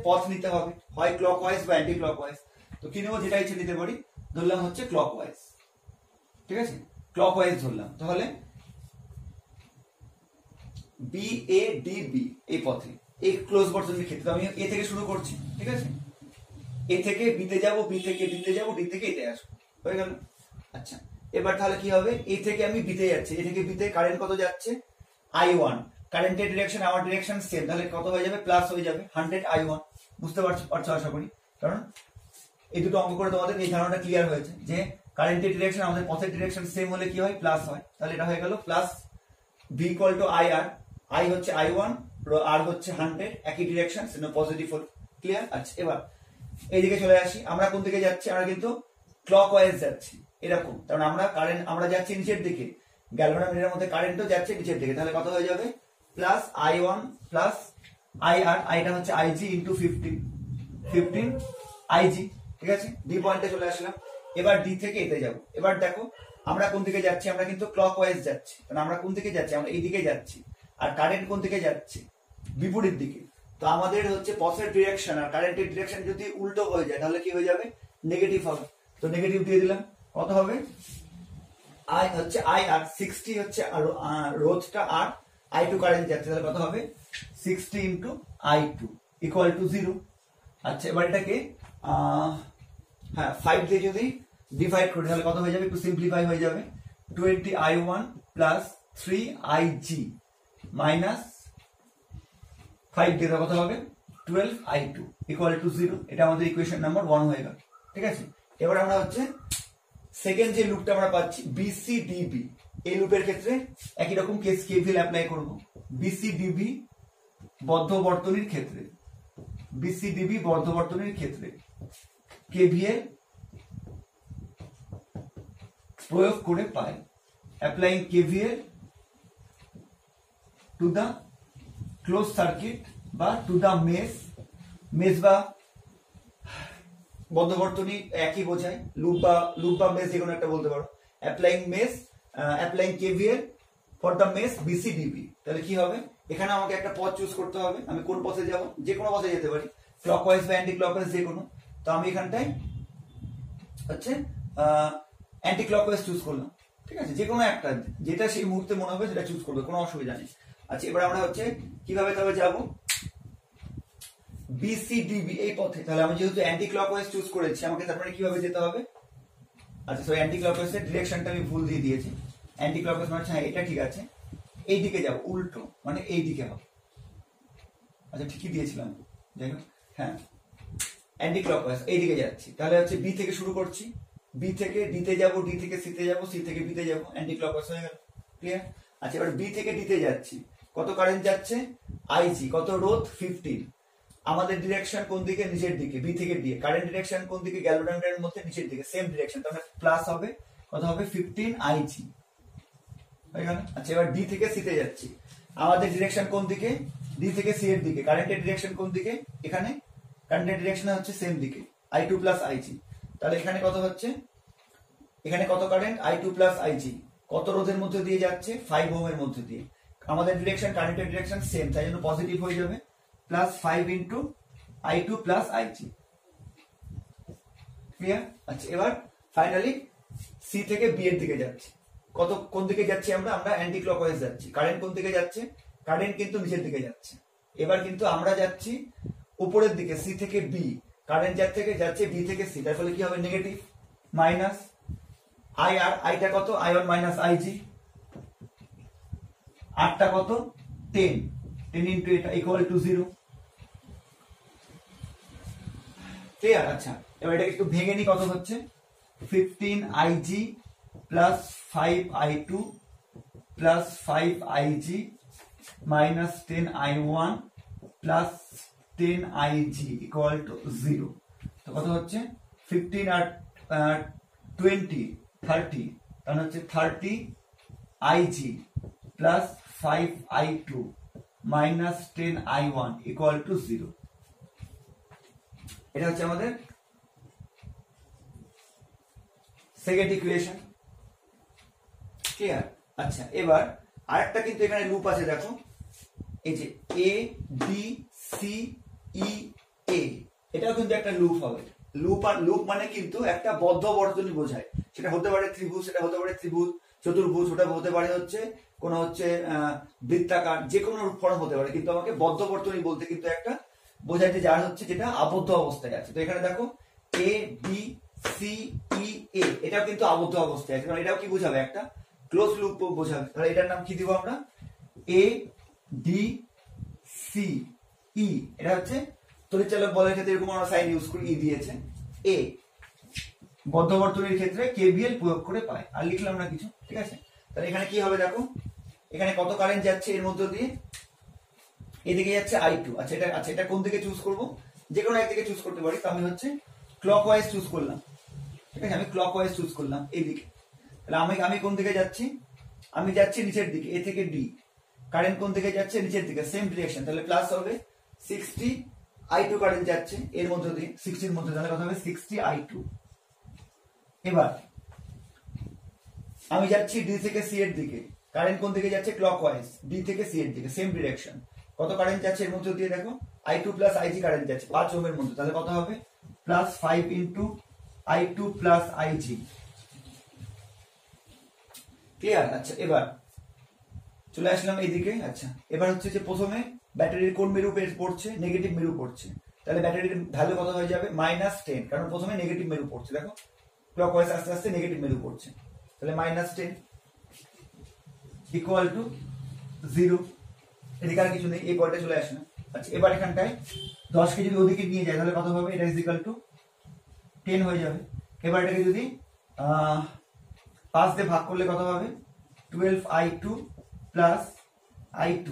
পথ নিতে হবে, হয় ক্লকওয়াইজ বা অ্যান্টি ক্লকওয়াইজ। তো কি নেবো, যেটা ইচ্ছে নিতে পারি, ধরলাম হচ্ছে ক্লকওয়াইজ, ঠিক আছে, ক্লকওয়াইজ ধরলাম। তাহলে বি এ ডি বি এই পথে, এই ক্লোজ বর্তনীর ক্ষেত্রে আমি এ থেকে শুরু করছি, ঠিক আছে, এ থেকে বিতে যাব, বি থেকে ডিতে যাব, ডি থেকে এতে আসবো, হয়ে গেল। আচ্ছা এবার তাহলে কি হবে, এ থেকে আমি বিতে যাচ্ছি, এ থেকে বিতে কারেন্ট কত যাচ্ছে I1, কারেন্টের ডিরেকশন আমার ডিরেকশন সেম, তাহলে কত হয়ে যাবে, প্লাস হয়ে যাবে 100 I1। বুঝতে পারছো আশা করি, কারণ এই দুটো অঙ্ক করে তোমাদের এই ধারণাটা ক্লিয়ার হয়েছে যে কারেন্টের ডিরেকশন আমাদের পথের ডিরেকশন সেম হলে কি হয়, প্লাস হয়। তাহলে এটা হয়ে গেল plus V equal two IR, I হচ্ছে I1 আর হচ্ছে 100, একই ডিরেকশন, পজিটিভ হল, ক্লিয়ার। আচ্ছা এবার এইদিকে চলে আসি, আমরা কোন দিকে যাচ্ছি, আমরা কিন্তু ক্লকওয়াইজ যাচ্ছি এরকম, কারণ আমরা যাচ্ছি নিচের দিকে, গ্যালভানোমিটারের মধ্যে কারেন্টও যাচ্ছে নিচের দিকে, তাহলে কত হয়ে যাবে, প্লাস I1 প্লাস IR, আইটা হচ্ছে IG ইন্টু 15 IG, ঠিক আছে। ডি পয়েন্টে চলে আসলাম, এবার ডি থেকে এতে যাব। এবার দেখো আমরা কোন দিকে যাচ্ছি, আমরা কিন্তু ক্লকওয়াইজ যাচ্ছি, কারণ আমরা কোন দিকে যাচ্ছি, আমরা এই দিকে যাচ্ছি, আর কারেন্ট কোন দিকে যাচ্ছে, বিপরীত দিকে। তো আমাদের হচ্ছে পথের ডিরেকশন আর কারেন্টের ডিরেকশন যদি উল্টো হয়ে যায় তাহলে কি হয়ে যাবে, নেগেটিভ হবে। তো নেগেটিভ দিয়ে দিলাম, কত হবে, I হচ্ছে IR 60 হচ্ছে আর রোধটা আর I2 কারেন্ট যাচ্ছে, তাহলে কত হবে 60 ইন্টু I2 ইকুয়াল টু 0। আচ্ছা এবার এটাকে 5 দিয়ে যদি ডিভাইড করি তাহলে কত হয়ে যাবে, একটু সিম্পলিফাই হয়ে যাবে, 20 I1 প্লাস 3 IG মাইনাস 5 দিয়ে কত হবে 12 I2 ইকুয়াল টু 0। এটা আমাদের ইকুয়েশন নাম্বার 1 হয়ে গেল, ঠিক আছে। এবার আমরা হচ্ছে সেকেন্ড যে লুপটা আমরা পাচ্ছি BCDB, এই লুপের ক্ষেত্রে একই রকম কেভিএল অ্যাপ্লাই করব। BCDB বদ্ধ বর্তনীর ক্ষেত্রে, BCDB বদ্ধ বর্তনীর ক্ষেত্রে কেভিএল প্রয়োগ করে পাই, applying KVL to the close circuit বা টু দা মেস বা বদ্ধ বর্তনী একই বোঝায়, লুপ বা মেস যে কোনো একটা বলতে পারো। Applying KVL for the mesh BCDB, তাহলে কি হবে, এখানে আমাকে একটা পথ চুজ করতে হবে, আমি কোন পথে যাব, যে কোনো পথে যেতে পারি, ক্লকওয়াইজ বা অ্যান্টি ক্লকওয়াইজ যে কোনো। তো আমি এখানটায় হচ্ছে অ্যান্টি ক্লকওয়াইজ চুজ করলাম, ঠিক আছে, যে কোনো একটা, যেটা সেই মুহূর্তে মনে হবে সেটা চুজ করবে, কোনো অসুবিধা নেই। আচ্ছা এবার আমরা হচ্ছে কিভাবে তবে যাব, BCDB এই পথে, তাহলে আমি যেহেতু অ্যান্টি ক্লকওয়াইজ চুজ করেছি আমাকে তারপরে কিভাবে যেতে হবে, আচ্ছা সো অ্যান্টি ক্লকওয়াইজের ডিরেকশনটা আমি ভুল দিয়ে দিয়েছি, অ্যান্টি ক্লকওয়াইজ মানে হ্যাঁ এটা ঠিক আছে, এই দিকে যাব, উল্টো মানে এই দিকে হবে, আচ্ছা ঠিকই দিয়েছিলাম, যাই হোক হ্যাঁ অ্যান্টি ক্লকওয়াইজ এই দিকে যাচ্ছি, তাহলে হচ্ছে বি থেকে শুরু করছি, বি থেকে ডিতে যাব, ডি থেকে সিতে যাব, সি থেকে বিতে যাব, অ্যান্টি ক্লকওয়াইজ হয়ে গেল, ক্লিয়ার। আচ্ছা এবার বি থেকে ডিতে যাচ্ছি, কত কারেন্ট যাচ্ছে IG, কত রোধ 15, আমাদের ডিরেকশন কোন দিকে, নিচের দিকে, বি থেকে ডি, কারেন্ট ডিরেকশন কোন দিকে, গ্যালভানোমিটারের মধ্যে নিচের দিকে, সেম ডিরেকশন, তাহলে প্লাস হবে, কত হবে 15 IG হয়ে গেল। আচ্ছা এবার ডি থেকে সিতে যাচ্ছি, আমাদের ডিরেকশন কোন দিকে, ডি থেকে সি এর দিকে, কারেন্টের ডিরেকশন কোন দিকে, এখানে কারেন্টের ডিরেকশন হচ্ছে সেম দিকে I2 প্লাস IG, তাহলে এখানে কত হচ্ছে, এখানে কত কারেন্ট I2 প্লাস আইজি, কত রোধের মধ্যে দিয়ে যাচ্ছে 5 ওহমের মধ্যে দিয়ে, আমাদের ডিরেকশন কারেন্টের ডিরেকশন সেম, তাই জন্য পজিটিভ হয়ে যাবে, plus 5 into I2 plus IG. Clear? আচ্ছা, এবার ফাইনালি সি থেকে বি এর দিকে যাচ্ছে, কত কোন দিকে যাচ্ছি আমরা অ্যান্টি ক্লকওয়াইজ যাচ্ছি, কারেন্ট কোন দিকে যাচ্ছে, কারেন্ট কিন্তু নিচের দিকে যাচ্ছে। এবার কিন্তু আমরা যাচ্ছি উপরের দিকে, সি থেকে বি, কারেন্ট যার থেকে যাচ্ছে বি থেকে সি, তার ফলে কি হবে নেগেটিভ, মাইনাস আই, আর আইটা কত I1 মাইনাস আইজি, আরটা কত 10 ইন্টু এটা ইকুয়াল টু 0। ক্লিয়ার? আচ্ছা, এবার এটা একটু ভেঙে নি, কত হচ্ছে 15 IG plus 5 I2 plus 5 IG minus 10 I1 plus 10 IG equal to 0। তো কত হচ্ছে 15 আর 20 30, তাহলে হচ্ছে 30 IG plus 5 I2 minus 10 I1 equal to 0। এটা হচ্ছে আমাদের সেকেন্ড ইকুয়েশন। ক্লিয়ার? আচ্ছা, এবার আরেকটা কিন্তু এখানে লুপ আছে, দেখো এই যে এ বি সি ই এ, এটাও কিন্তু একটা লুপ হবে। লুপ আর লুপ মানে কিন্তু একটা বদ্ধ বর্তনী বোঝায়, সেটা হতে পারে ত্রিভুজ, সেটা হতে পারে ত্রিভুজ চতুর্ভুজ, ওটা হতে পারে হচ্ছে কোন হচ্ছে বৃত্তাকার, যে কোনো ফর্ম হতে পারে, কিন্তু আমাকে বদ্ধ বর্তনী বলতে কিন্তু একটা বোঝায় যে যার হচ্ছে যেটা আবদ্ধ অবস্থায় আছে। তো এখানে দেখো এ বি সি ই এ, এটাও কিন্তু আবদ্ধ অবস্থায় আছে, কারণ এটাও কি বোঝাবে একটা ক্লোজ লুপ বোঝাবে। তাহলে এটার নাম কি দিব আমরা, এ ডি সি ই, এটা হচ্ছে তড়িৎচালক বলের ক্ষেত্রে এরকম আমরা সাইন ইউজ করি, ই দিয়েছে, এ বদ্ধ বর্তনীর ক্ষেত্রে কেভিএল প্রয়োগ করে পায়, আর লিখলাম না কিছু। ঠিক আছে, তাহলে এখানে কি হবে দেখো, এখানে কত কারেন্ট যাচ্ছে এর মধ্যে দিয়ে, এদিকে যাচ্ছে I2। আচ্ছা এটা কোন দিকে চুজ করব, যে কোনো একদিকে চুজ করতে পারি, তো আমি হচ্ছে ক্লকওয়াইজ চুজ করলাম। ঠিক আছে, আমি ক্লকওয়াইজ চুজ করলাম এইদিকে। তাহলে আমি কোন দিকে যাচ্ছি, আমি যাচ্ছি নিচের দিকে, এ থেকে ডি, কারেন্ট কোন দিকে যাচ্ছে নিচের দিকে, সেম ডিরেকশন, তাহলে প্লাস হবে 60 I2 কারেন্ট যাচ্ছে এর মধ্যে দিয়ে, 60 এর মধ্যে, তাহলে কত হবে 60 I2। এবার আমি যাচ্ছি ডি থেকে সি এর দিকে, কারেন্ট কোন দিকে যাচ্ছে ক্লকওয়াইজ, ডি থেকে সি এর দিকে, সেম ডিরেকশন, কত কারেন্ট যাচ্ছে এর মধ্যে দিয়ে দেখো I2 প্লাস আইজি কারেন্ট যাচ্ছে 5 ওহমের মধ্যে, তাহলে কত হবে plus 5 into I2 plus IG. Clear? আচ্ছা, এবার চলে আসলাম এইদিকে। আচ্ছা, এবার হচ্ছে যে প্রথমে ব্যাটারির কোন মেরু পড়ছে, নেগেটিভ মেরু পড়ছে, তাহলে ব্যাটারির ভ্যালু কত হয়ে যাবে -10, কারণ প্রথমে নেগেটিভ মেরু পড়ছে, দেখো ক্লকওয়াইজ আস্তে আস্তে নেগেটিভ মেরু পড়ছে, তাহলে -10 ইকুয়াল টু 0। এদিকে আর কিছু নেই, এই পয়েন্টে চলে আসে না। আচ্ছা, এবার এখানটায় 10 কে যদি ওদিকে নিয়ে যায় তাহলে কত হবে, এটা ইকুয়াল টু 10 হয়ে যাবে। এবার এটাকে যদি 5 দিয়ে ভাগ করলে কত হবে, 12 I2 plus I2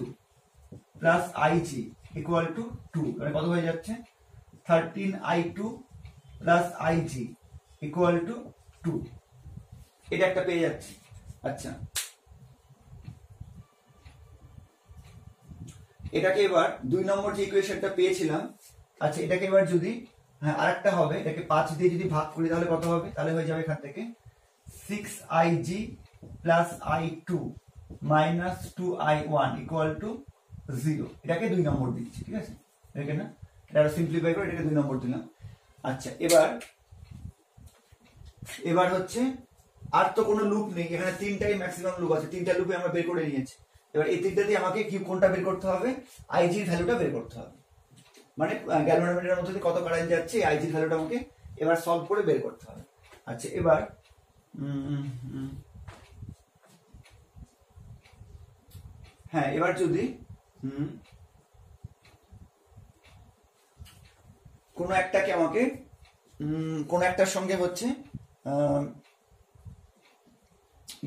plus IG equal to 2, মানে কত হয়ে যাচ্ছে 13 I2 plus IG equal to 2, এটা একটা পেয়ে যাচ্ছে। আচ্ছা, এটাকে এবার 2 নম্বর যে ইকুয়েশনটা পেয়েছিলাম, আচ্ছা এটাকে এবার যদি আরেকটা হবে, এটাকে 5 দিয়ে যদি ভাগ করি তাহলে কত হবে, তাহলে হয়ে যাবে এখান থেকে 6IG plus I2 minus 2I1 equal to 0। এটাকে 2 নম্বর দিচ্ছি। ঠিক আছে, দেখে না, এটা সিম্পলিফাই করে এটাকে 2 নম্বর দিলাম। আচ্ছা, এবার হচ্ছে আর তো কোনো লুপ নেই, এখানে 3টাই ম্যাক্সিমাম লুপ আছে, 3টা লুপে আমরা বের করে নিয়েছি। এবার এই 3টা দিয়ে আমাকে কি কোনটা বের করতে হবে, আইজির ভ্যালুটা বের করতে হবে, মানে গ্যালভানোমিটারের মধ্যে দিয়ে কত কারেন্ট যাচ্ছে আইজির ভ্যালুটা আমাকে এবার সলভ করে বের করতে হবে। আচ্ছা, এবার হ্যাঁ, এবার যদি কোনো একটাকে আমাকে কোন একটার সঙ্গে হচ্ছে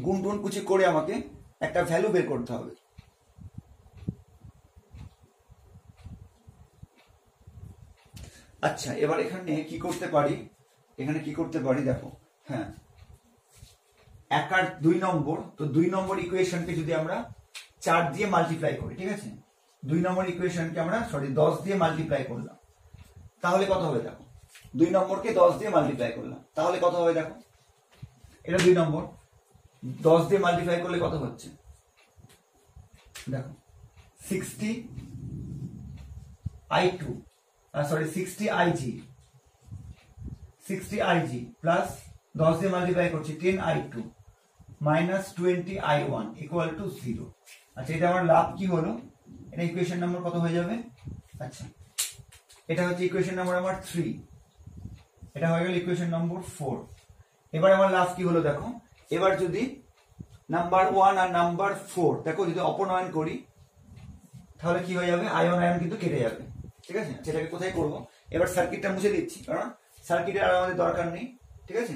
গুণ টুন কুচি করে আমাকে একটা ভ্যালু বের করতে হবে। আচ্ছা, এবার এখানে কি করতে পারি, দেখো হ্যাঁ, 1 আর 2 নম্বর, তো 2 নম্বর ইকুয়েশনকে যদি আমরা 4 দিয়ে মাল্টিপ্লাই করি, ঠিক আছে, 2 নম্বর ইকুয়েশনকে আমরা 10 দিয়ে মাল্টিপ্লাই করলাম, তাহলে কত হবে দেখো, 2 নম্বরকে 10 দিয়ে মাল্টিপ্লাই করলাম, তাহলে কত হবে দেখো, এটা 2 নম্বর, 10 দিয়ে মাল্টিপ্লাই করলে কত হচ্ছে দেখো, 60 i2 সরি 60 ig প্লাস 10 দিয়ে মাল্টিপ্লাই করছি 10 i2 minus 20 i1 equal to 0। আচ্ছা, এটা আমার লাভ কি হলো, এটা ইকুয়েশন নাম্বার কত হয়ে যাবে, আচ্ছা এটা হচ্ছে ইকুয়েশন নাম্বার আমার 3, এটা হয়ে গেল ইকুয়েশন নম্বর 4। এবার আমার লাভ কি হলো দেখো, এবার যদি নাম্বার 1 আর নাম্বার 4 দেখো যদি অপনয়ন করি তাহলে কি হয়ে যাবে, আয়ন আয়ন কিন্তু কেটে যাবে, ঠিক আছে। সেটাকে কোথায় করব, এবার সার্কিটটা মুছে দিচ্ছি, কারণ সার্কিটের আর আমাদের দরকার নেই, ঠিক আছে।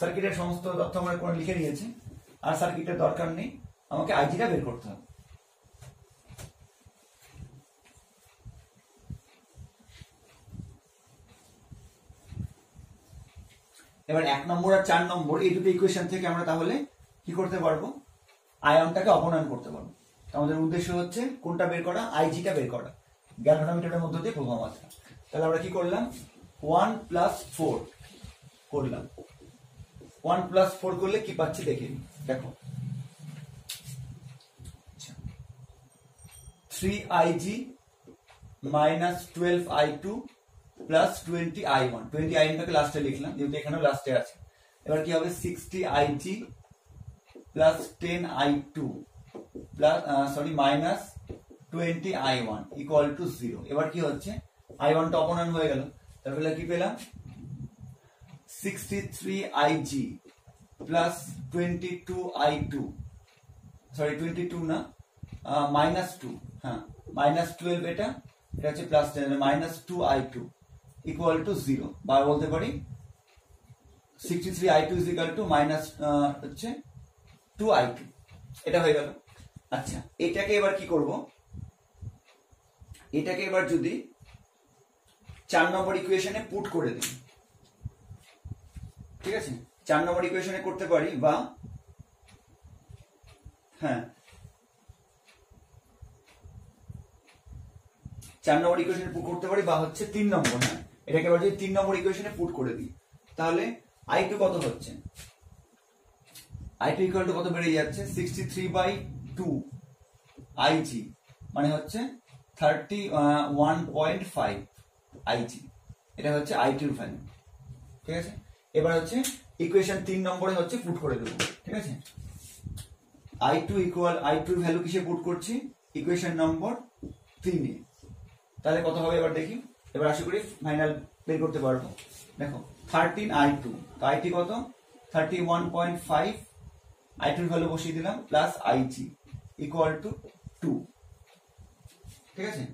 সার্কিটের সমস্ত তথ্য আমরা কোন লিখে নিয়েছি, আর সার্কিটের দরকার নেই, আমাকে আইজিটা বের করতে হবে। এবার 1 নম্বর আর 4 নম্বর এই দুটো ইকুয়েশন থেকে আমরা তাহলে কি করতে পারবো, আয়নটাকে অপনয়ন করতে পারবো। আমাদের উদ্দেশ্য হচ্ছে কোনটা বের করা, আইজিটা বের করা, গ্যালভানোমিটারের মধ্য দিয়ে প্রবাহ মাত্রা। তাহলে আমরা কি করলাম, 1 + 4 করলাম, 1 + 4 করলে কি পাচ্ছি দেখে দেখো, 3ig minus 12i2 plus 20i1, 20i1টাকে লাস্টে লিখলাম যেহেতু এখানেও লাস্টে আছে। এবার কি হবে, 60ig plus 10i2 plus minus 20i1 equal to 0। এবার কি হচ্ছে, i1টা অপনয়ন হয়ে গেল, তাহলে কি পেলাম, 63ig প্লাস 22i2 22 না মাইনাস 2, হ্যাঁ মাইনাস 12, এটা হচ্ছে plus 10 minus 2i2 equal to 0, বা বলতে পারি 63i2 is equal to minus হচ্ছে 2i2, এটা হয়ে গেল। আচ্ছা, এটাকে এবার কি করব, এটাকে এবার যদি 4 নম্বর ইকুয়েশনে পুট করে দিই, ঠিক আছে, 4 নম্বর ইকুয়েশনে করতে পারি, বা হ্যাঁ 4 নম্বর ইকুয়েশনে পুট করতে পারি, বা হচ্ছে 3 নম্বর, হ্যাঁ এটাকে এবার যদি 3 নম্বর ইকুয়েশনে পুট করে দিই তাহলে i2 কত হচ্ছে, i2 ইকুয়াল টু কত বেড়ে যাচ্ছে, 63/2 ig মানে হচ্ছে 31.5 ig, এটা হচ্ছে i2 এর ভ্যালু, ঠিক আছে। এবার হচ্ছে ইকুয়েশন 3 নম্বরে হচ্ছে পুট করে দেব, ঠিক আছে। i2 ইকুয়াল i2 এর ভ্যালু কিসে পুট করছি, ইকুয়েশন নম্বর 3 এ, তাহলে কত হবে এবার দেখি, এবার আশা করি ফাইনাল বের করতে পারবো। দেখো 13i2, তো i2 কত 31.5, i2 এর ভ্যালু বসিয়ে দিলাম, প্লাস ig ইকুয়াল টু 2, ঠিক আছে।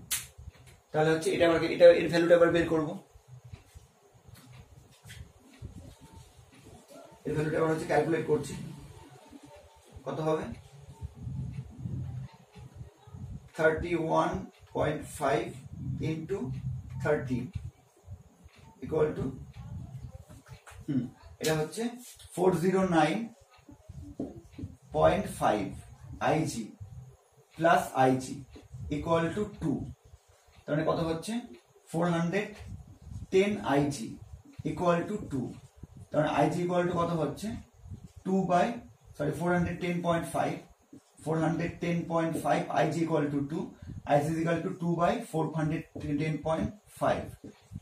তাহলে হচ্ছে এটা এর ভ্যালুটা এবার বের করব, এর ভ্যালুটা এবার হচ্ছে ক্যালকুলেট করছি, কত হবে 31.5 ইন্টু 30 ইকুয়াল টু এটা হচ্ছে 409.5 ig plus ig equal to 2, তাহলে কত হচ্ছে 410 ig ইকুয়াল টু 2, তাহলে ig ইকুয়াল টু কত হচ্ছে 410.5 ig equal to 2, ig is equal to 2/410.5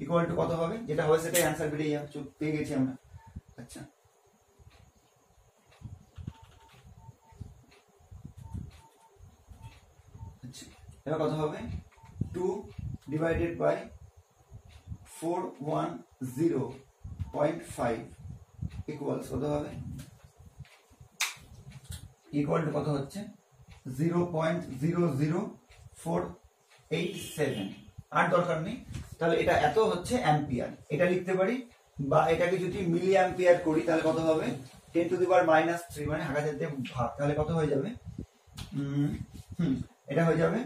equal to কত হবে, যেটা হবে সেটাই অ্যান্সার বেরিয়ে যাবে, পেয়ে গেছি আমরা। আচ্ছা, এবার কত হবে, 2 ডিভাইডেড বাই 410.5 ইকুয়ালস কত হবে, ইকুয়াল টু কত হচ্ছে 0.00487, আর দরকার নেই। তাহলে এটা এত হচ্ছে অ্যাম্পিয়ার, এটা লিখতে পারি, বা এটাকে যদি মিলি অ্যাম্পিয়ার করি তাহলে কত হবে 10 টু দি পাওয়ার -3, মানে হাজার দিয়ে ভাগ, তাহলে কত হয়ে যাবে, এটা হয়ে যাবে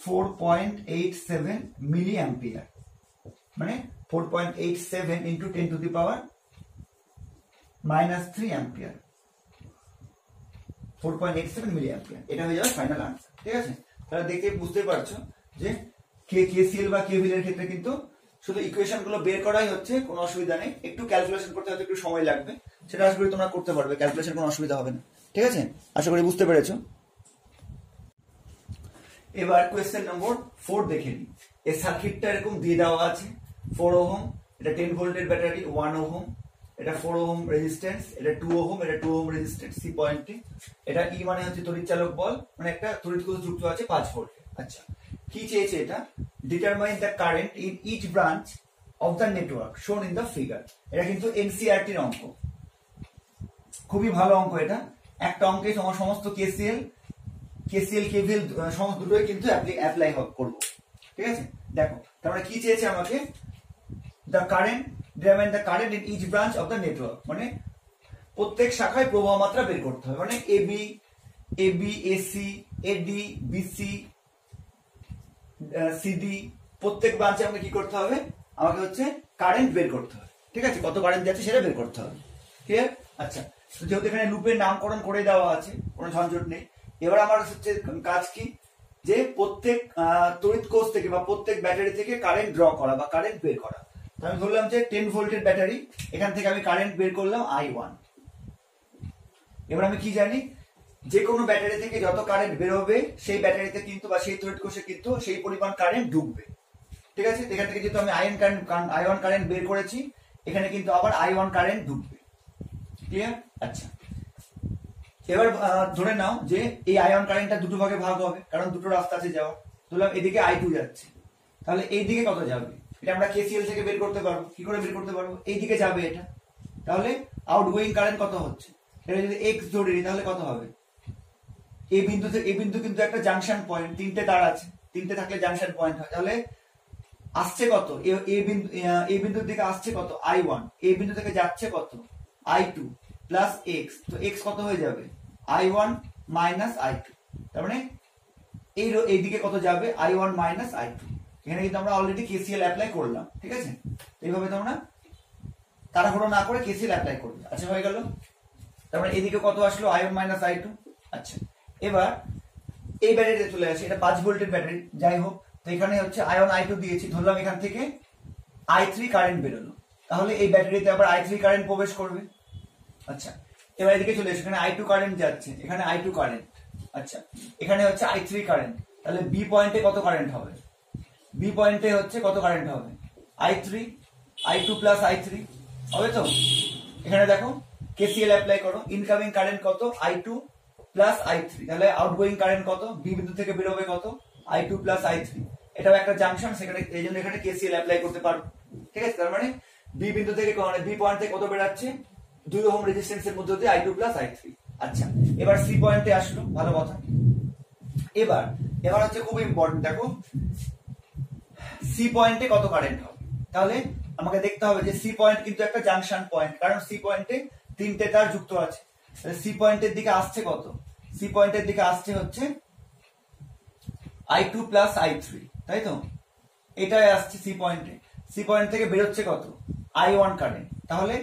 4.87 মিলি অ্যাম্পিয়ার, মানে 4.87 into 10 to the power -3 ampere, 4.87 milli ampere, এটা হয়ে যাবে ফাইনাল আনসার, ঠিক আছে। তাহলে দেখে বুঝতে পারছো যে কেসিএল বা কেভিএল এর ক্ষেত্রে কিন্তু শুধু ইকুয়েশন গুলো বের করাই হচ্ছে, কোনো অসুবিধা নেই। একটু ক্যালকুলেশন করতে হয়তো একটু সময় লাগবে, সেটা আশা করি তোমরা করতে পারবে, ক্যালকুলেশন কোনো অসুবিধা হবে না। ঠিক আছে, আশা করি বুঝতে পেরেছো। এবার কোয়েশ্চেন নম্বর 4 দেখে নিই। এই সার্কিটটা এরকম দিয়ে দেওয়া আছে, 4 ওহম, এটা 10 ভোল্টের ব্যাটারি, 1 ওহম, এটা 4 ওহম রেজিস্ট্যান্স, এটা 2 ওহম, এটা 2 ওহম রেজিস্ট্যান্স, সি পয়েন্টে। এটা ই মানে হচ্ছে তড়িৎ চালক বল, মানে একটা তড়িৎ কোষ যুক্ত আছে 5 ভোল্ট। আচ্ছা, কি চেয়েছে এটা? Determine the current in each branch of the network shown in the figure. এটা কিন্তু এনসিইআরটির অঙ্ক, খুবই ভালো অঙ্ক এটা। একটা অঙ্কে সমস্ত কেসিএল কেভিএল সমস্ত দুটোই কিন্তু অ্যাপ্লাই করব। ঠিক আছে, দেখো তারপরে কি চেয়েছে আমাকে? The current, determine the current in each branch of the network, মানে প্রত্যেক শাখায় প্রবাহ মাত্রা বের করতে হবে। মানে AB AC AD BC CD, প্রত্যেক ব্রাঞ্চে আমাকে কি করতে হবে? আমাকে হচ্ছে কারেন্ট বের করতে হবে। ঠিক আছে, কত কারেন্ট যাচ্ছে সেটা বের করতে হবে। ক্লিয়ার? আচ্ছা, যেহেতু এখানে লুপের নামকরণ করে দেওয়া আছে, কোনো ঝঞ্ঝট নেই। এবার আমার হচ্ছে কাজ কি? যে প্রত্যেক তড়িৎ কোষ থেকে বা প্রত্যেক ব্যাটারি থেকে কারেন্ট ড্র করা বা কারেন্ট বের করা। তো আমি ধরলাম যে 10 ভোল্টের ব্যাটারি, এখান থেকে আমি কারেন্ট বের করলাম I1। এবার আমি কি জানি? যে কোনো ব্যাটারি থেকে যত কারেন্ট বের হবে সেই ব্যাটারিতে কিন্তু বা সেই তড়িৎ কোষে কিন্তু সেই পরিমাণ কারেন্ট ঢুকবে। ঠিক আছে, এখান থেকে যেহেতু আমি I1 কারেন্ট বের করেছি, এখানে কিন্তু আবার I1 কারেন্ট ঢুকবে। ক্লিয়ার? আচ্ছা, এবার ধরে নাও যে এই আয়ন কারেন্টটা দুটো ভাগে ভাগ হবে, কারণ দুটো রাস্তা আছে যাওয়ার। ধরলাম এদিকে I2 যাচ্ছে, তাহলে এই দিকে কত যাবে? এটা আমরা কেসিএল থেকে বের করতে পারবো। কি করে বের করতে পারবো? এই দিকে যাবে এটা, তাহলে আউটগোয়িং কারেন্ট কত হচ্ছে? এটা যদি এক্স ধরে নিই তাহলে কত হবে? এই বিন্দু কিন্তু একটা জাংশন পয়েন্ট, তিনটে তার আছে, তিনটে থাকলে জাংশন পয়েন্ট হয়। তাহলে আসছে কত? এই বিন্দুর দিকে আসছে কত? I1। এই বিন্দু থেকে যাচ্ছে কত? I2 plus x. তো এক্স কত হয়ে যাবে? I1 minus I2। তার মানে এইদিকে কত যাবে? I1 minus I2। এখানে কিন্তু আমরা অলরেডি কেসিএল অ্যাপ্লাই করলাম। ঠিক আছে, এইভাবে তোমরা তাড়াহুড়ো না করে কেসিএল অ্যাপ্লাই করবে। আচ্ছা, হয়ে গেল। তার মানে এদিকে কত আসলো? I1 minus I2। আচ্ছা, এবার এই ব্যাটারিতে চলে আসে, এটা 5 ভোল্টের ব্যাটারি, যাই হোক। তো এখানে হচ্ছে I1 I2 দিয়েছি, ধরলাম এখান থেকে I3 কারেন্ট বেরোলো, তাহলে এই ব্যাটারিতে আবার I3 কারেন্ট প্রবেশ করবে। আচ্ছা, এবার এদিকে চলে এসে এখানে I2 কারেন্ট যাচ্ছে, এখানে I2 কারেন্ট। আচ্ছা, এখানে হচ্ছে I3 কারেন্ট, তাহলে বি পয়েন্টে কত কারেন্ট হবে? বি পয়েন্টে হচ্ছে কত কারেন্ট হবে? I3 I2 প্লাস I3 হবে। তো এখানে দেখো কেসিএল অ্যাপ্লাই করো, ইনকামিং কারেন্ট কত? I2 প্লাস I3, তাহলে আউটগোয়িং কারেন্ট কত? বি বিন্দু থেকে বের হবে কত? I2 plus I3। এটাও একটা জাংশন, সেখানে এই জন্য এখানে কেসিএল অ্যাপ্লাই করতে পারবো। ঠিক আছে, তার মানে বি বিন্দু থেকে বি পয়েন্ট থেকে কত বেরাচ্ছে? 2 ওহম রেজিস্ট্যান্সের মধ্যে দিয়ে I2 প্লাস I3। আচ্ছা, এবার সি পয়েন্টে আসলো, ভালো কথা। এবার হচ্ছে খুব ইম্পর্টেন্ট, দেখো সি পয়েন্টে কত কারেন্ট হবে। তাহলে আমাকে দেখতে হবে যে সি পয়েন্ট কিন্তু একটা জাংশন পয়েন্ট, কারণ সি পয়েন্টে তিনটে তার যুক্ত আছে। সি পয়েন্টের দিকে আসছে কত? সি পয়েন্টের দিকে আসছে হচ্ছে I2 প্লাস I3, তাই তো? এটাই আসছে সি পয়েন্টে। সি পয়েন্ট থেকে বেরোচ্ছে কত? I1 current. তাহলে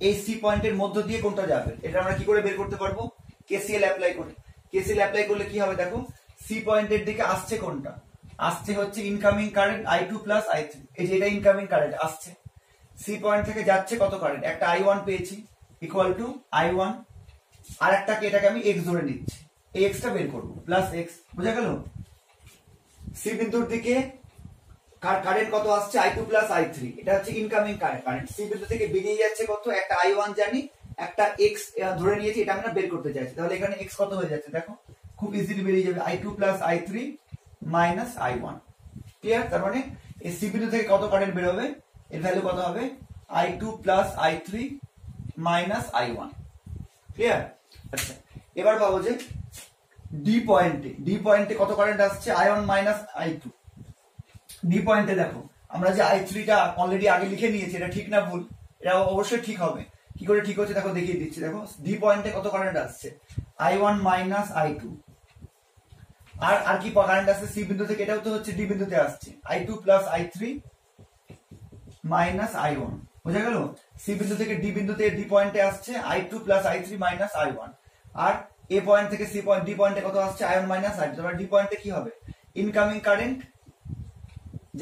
এই সি পয়েন্টের মধ্য দিয়ে কোনটা যাবে? এটা আমরা কি করে বের করতে পারবো? কেসিএল অ্যাপ্লাই করে। কেসিএল অ্যাপ্লাই করলে কি হবে? দেখো সি পয়েন্টের দিকে আসছে কোনটা? আসছে হচ্ছে incoming current I2 plus I3। এই যে এটা ইনকামিং কারেন্ট আসছে। সি পয়েন্ট থেকে যাচ্ছে কত কারেন্ট? একটা I1 পেয়েছি, ইকুয়াল টু I1, আর একটাকে এটাকে আমি x ধরে নিচ্ছি, এই এক্সটা বের করবো, প্লাস এক্স। বোঝা গেল? সি বিন্দুর দিকে কারেন্ট কত আসছে? I2 প্লাস I3, এটা হচ্ছে ইনকামিং কারেন্ট। সি বিন্দু থেকে বেরিয়ে যাচ্ছে কত? একটা I1 জানি, একটা এক্স ধরে নিয়েছি, এটা আমরা বের করতে চাইছি। তাহলে এখানে এক্স কত হয়ে যাচ্ছে? দেখো খুব ইজিলি বেরিয়ে যাবে, I2 plus I3 minus I1। Clear? তার মানে এই সি বিন্দু থেকে কত কারেন্ট বের হবে? এর ভ্যালু কত হবে? I2 plus I3 minus I1। Clear? আচ্ছা, এবার ভাবো যে ডি পয়েন্টে কত কারেন্ট আসছে? I1 minus I2। ডি পয়েন্টে দেখো আমরা যে I3টা অলরেডি আগে লিখে নিয়েছি, এটা ঠিক না ভুল? এটা অবশ্যই ঠিক হবে। কি করে ঠিক হচ্ছে দেখো, দেখিয়ে দিচ্ছি। দেখো ডি পয়েন্টে কত কারেন্ট আসছে? I1 minus I2। আর কি কারেন্ট আসছে সি বিন্দু থেকে? এটাও তো হচ্ছে ডি বিন্দুতে আসছে, I2 plus I3 minus I1। বোঝা গেল? সি বিন্দু থেকে ডি বিন্দুতে, ডি পয়েন্টে আসছে I2 plus I3 minus I1। আর এ পয়েন্ট থেকে সি পয়েন্ট, ডি পয়েন্টে কত আসছে? I1 minus I2। তারপর ডি পয়েন্টে কি হবে? ইনকামিং কারেন্ট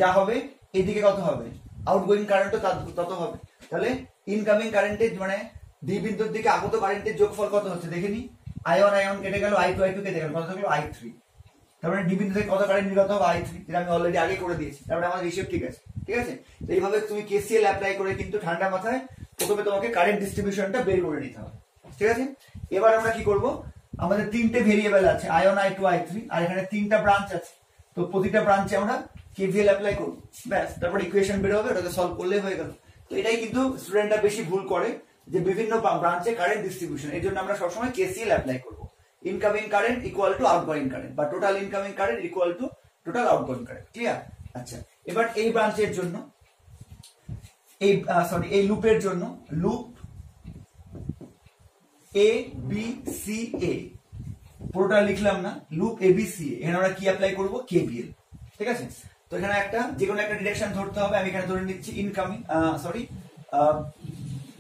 যা হবে এদিকে কত হবে? আউটগোয়িং কারেন্টও তত হবে। তাহলে ইনকামিং কারেন্টের মানে ডি বিন্দুর দিকে আগত কারেন্টের যোগফল কত হচ্ছে দেখে নি। আই1 কেটে গেল, I2 কেটে গেল, কত থাকলো I3। তার মানে ডি বিন্দু থেকে কত কারেন্ট নির্গত হবে I3, যেটা আমি অলরেডি আগে করে দিয়েছি। তারপরে আমার হিসেব ঠিক আছে, ঠিক আছে। তো এইভাবে তুমি কেসিএল অ্যাপ্লাই করে কিন্তু ঠান্ডা মাথায় প্রথমে তোমাকে কারেন্ট ডিস্ট্রিবিউশনটা বের করে নিতে হবে, ঠিক আছে। এবার আমরা কি করব, আমাদের তিনটে ভেরিয়েবল আছে I1 I2 I3, আর এখানে তিনটা ব্রাঞ্চ আছে। তো প্রতিটা ব্রাঞ্চে আমরা কেভিএল অ্যাপ্লাই করব, ব্যাস। তারপর ইকুয়েশন বের হবে, ওটাকে সলভ করলেই হয়ে গেল। তো এটাই কিন্তু স্টুডেন্টরা বেশি ভুল করে, যে বিভিন্ন ব্রাঞ্চে কারেন্ট ডিস্ট্রিবিউশন। এর জন্য আমরা সবসময় কেসিএল অ্যাপ্লাই করব। Incoming current equal to outgoing current, বা total incoming current equal to total outgoing current, clear. আচ্ছা, এবার এই ব্রাঞ্চের জন্য এই লুপের জন্য loop A B C A পুরোটা লিখলাম না, loop A B C A, এখানে আমরা কি অ্যাপ্লাই করব, কেভিএল, ঠিক আছে। তো এখানে একটা যে কোনো একটা ডিরেকশন ধরতে হবে। আমি এখানে ধরে নিচ্ছি ইনকামিং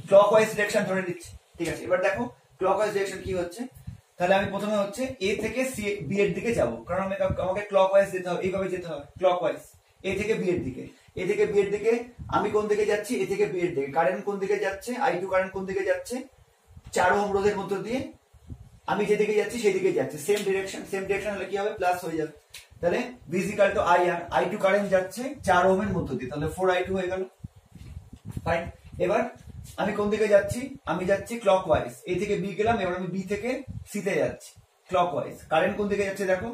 ক্লকওয়াইজ ডিরেকশন ধরে নিচ্ছি, ঠিক আছে। এবার দেখো ক্লকওয়াইজ ডিরেকশন কি হচ্ছে। তাহলে আমি প্রথমে হচ্ছে এ থেকে সি বি এর দিকে যাব, কারণ আমাকে ক্লকওয়াইজ যেতে হবে, এইভাবে যেতে হবে ক্লকওয়াইজ, এ থেকে বি এর দিকে। এ থেকে বি এর দিকে আমি কোন দিকে যাচ্ছি, এ থেকে বি এর দিকে। কারেন্ট কোন দিকে যাচ্ছে, I2 কারেন্ট কোন দিকে যাচ্ছে, 4 ওহম রোধের মধ্য দিয়ে আমি যেদিকে যাচ্ছি সেদিকে যাচ্ছে। সেম ডিরেকশন হলে কি হবে, প্লাস হয়ে যাবে। তাহলে V equal to IR, I2 current যাচ্ছে 4 ওহমের মধ্য দিয়ে, তাহলে 4I2 হয়ে গেল, ফাইন। এবার আমি কোন দিকে যাচ্ছি, আমি যাচ্ছি ক্লকওয়াইজ, এ থেকে বি গেলাম, এবার আমি বি থেকে সি তে যাচ্ছি ক্লকওয়াইজ। কারেন্ট কোন দিকে যাচ্ছে দেখো,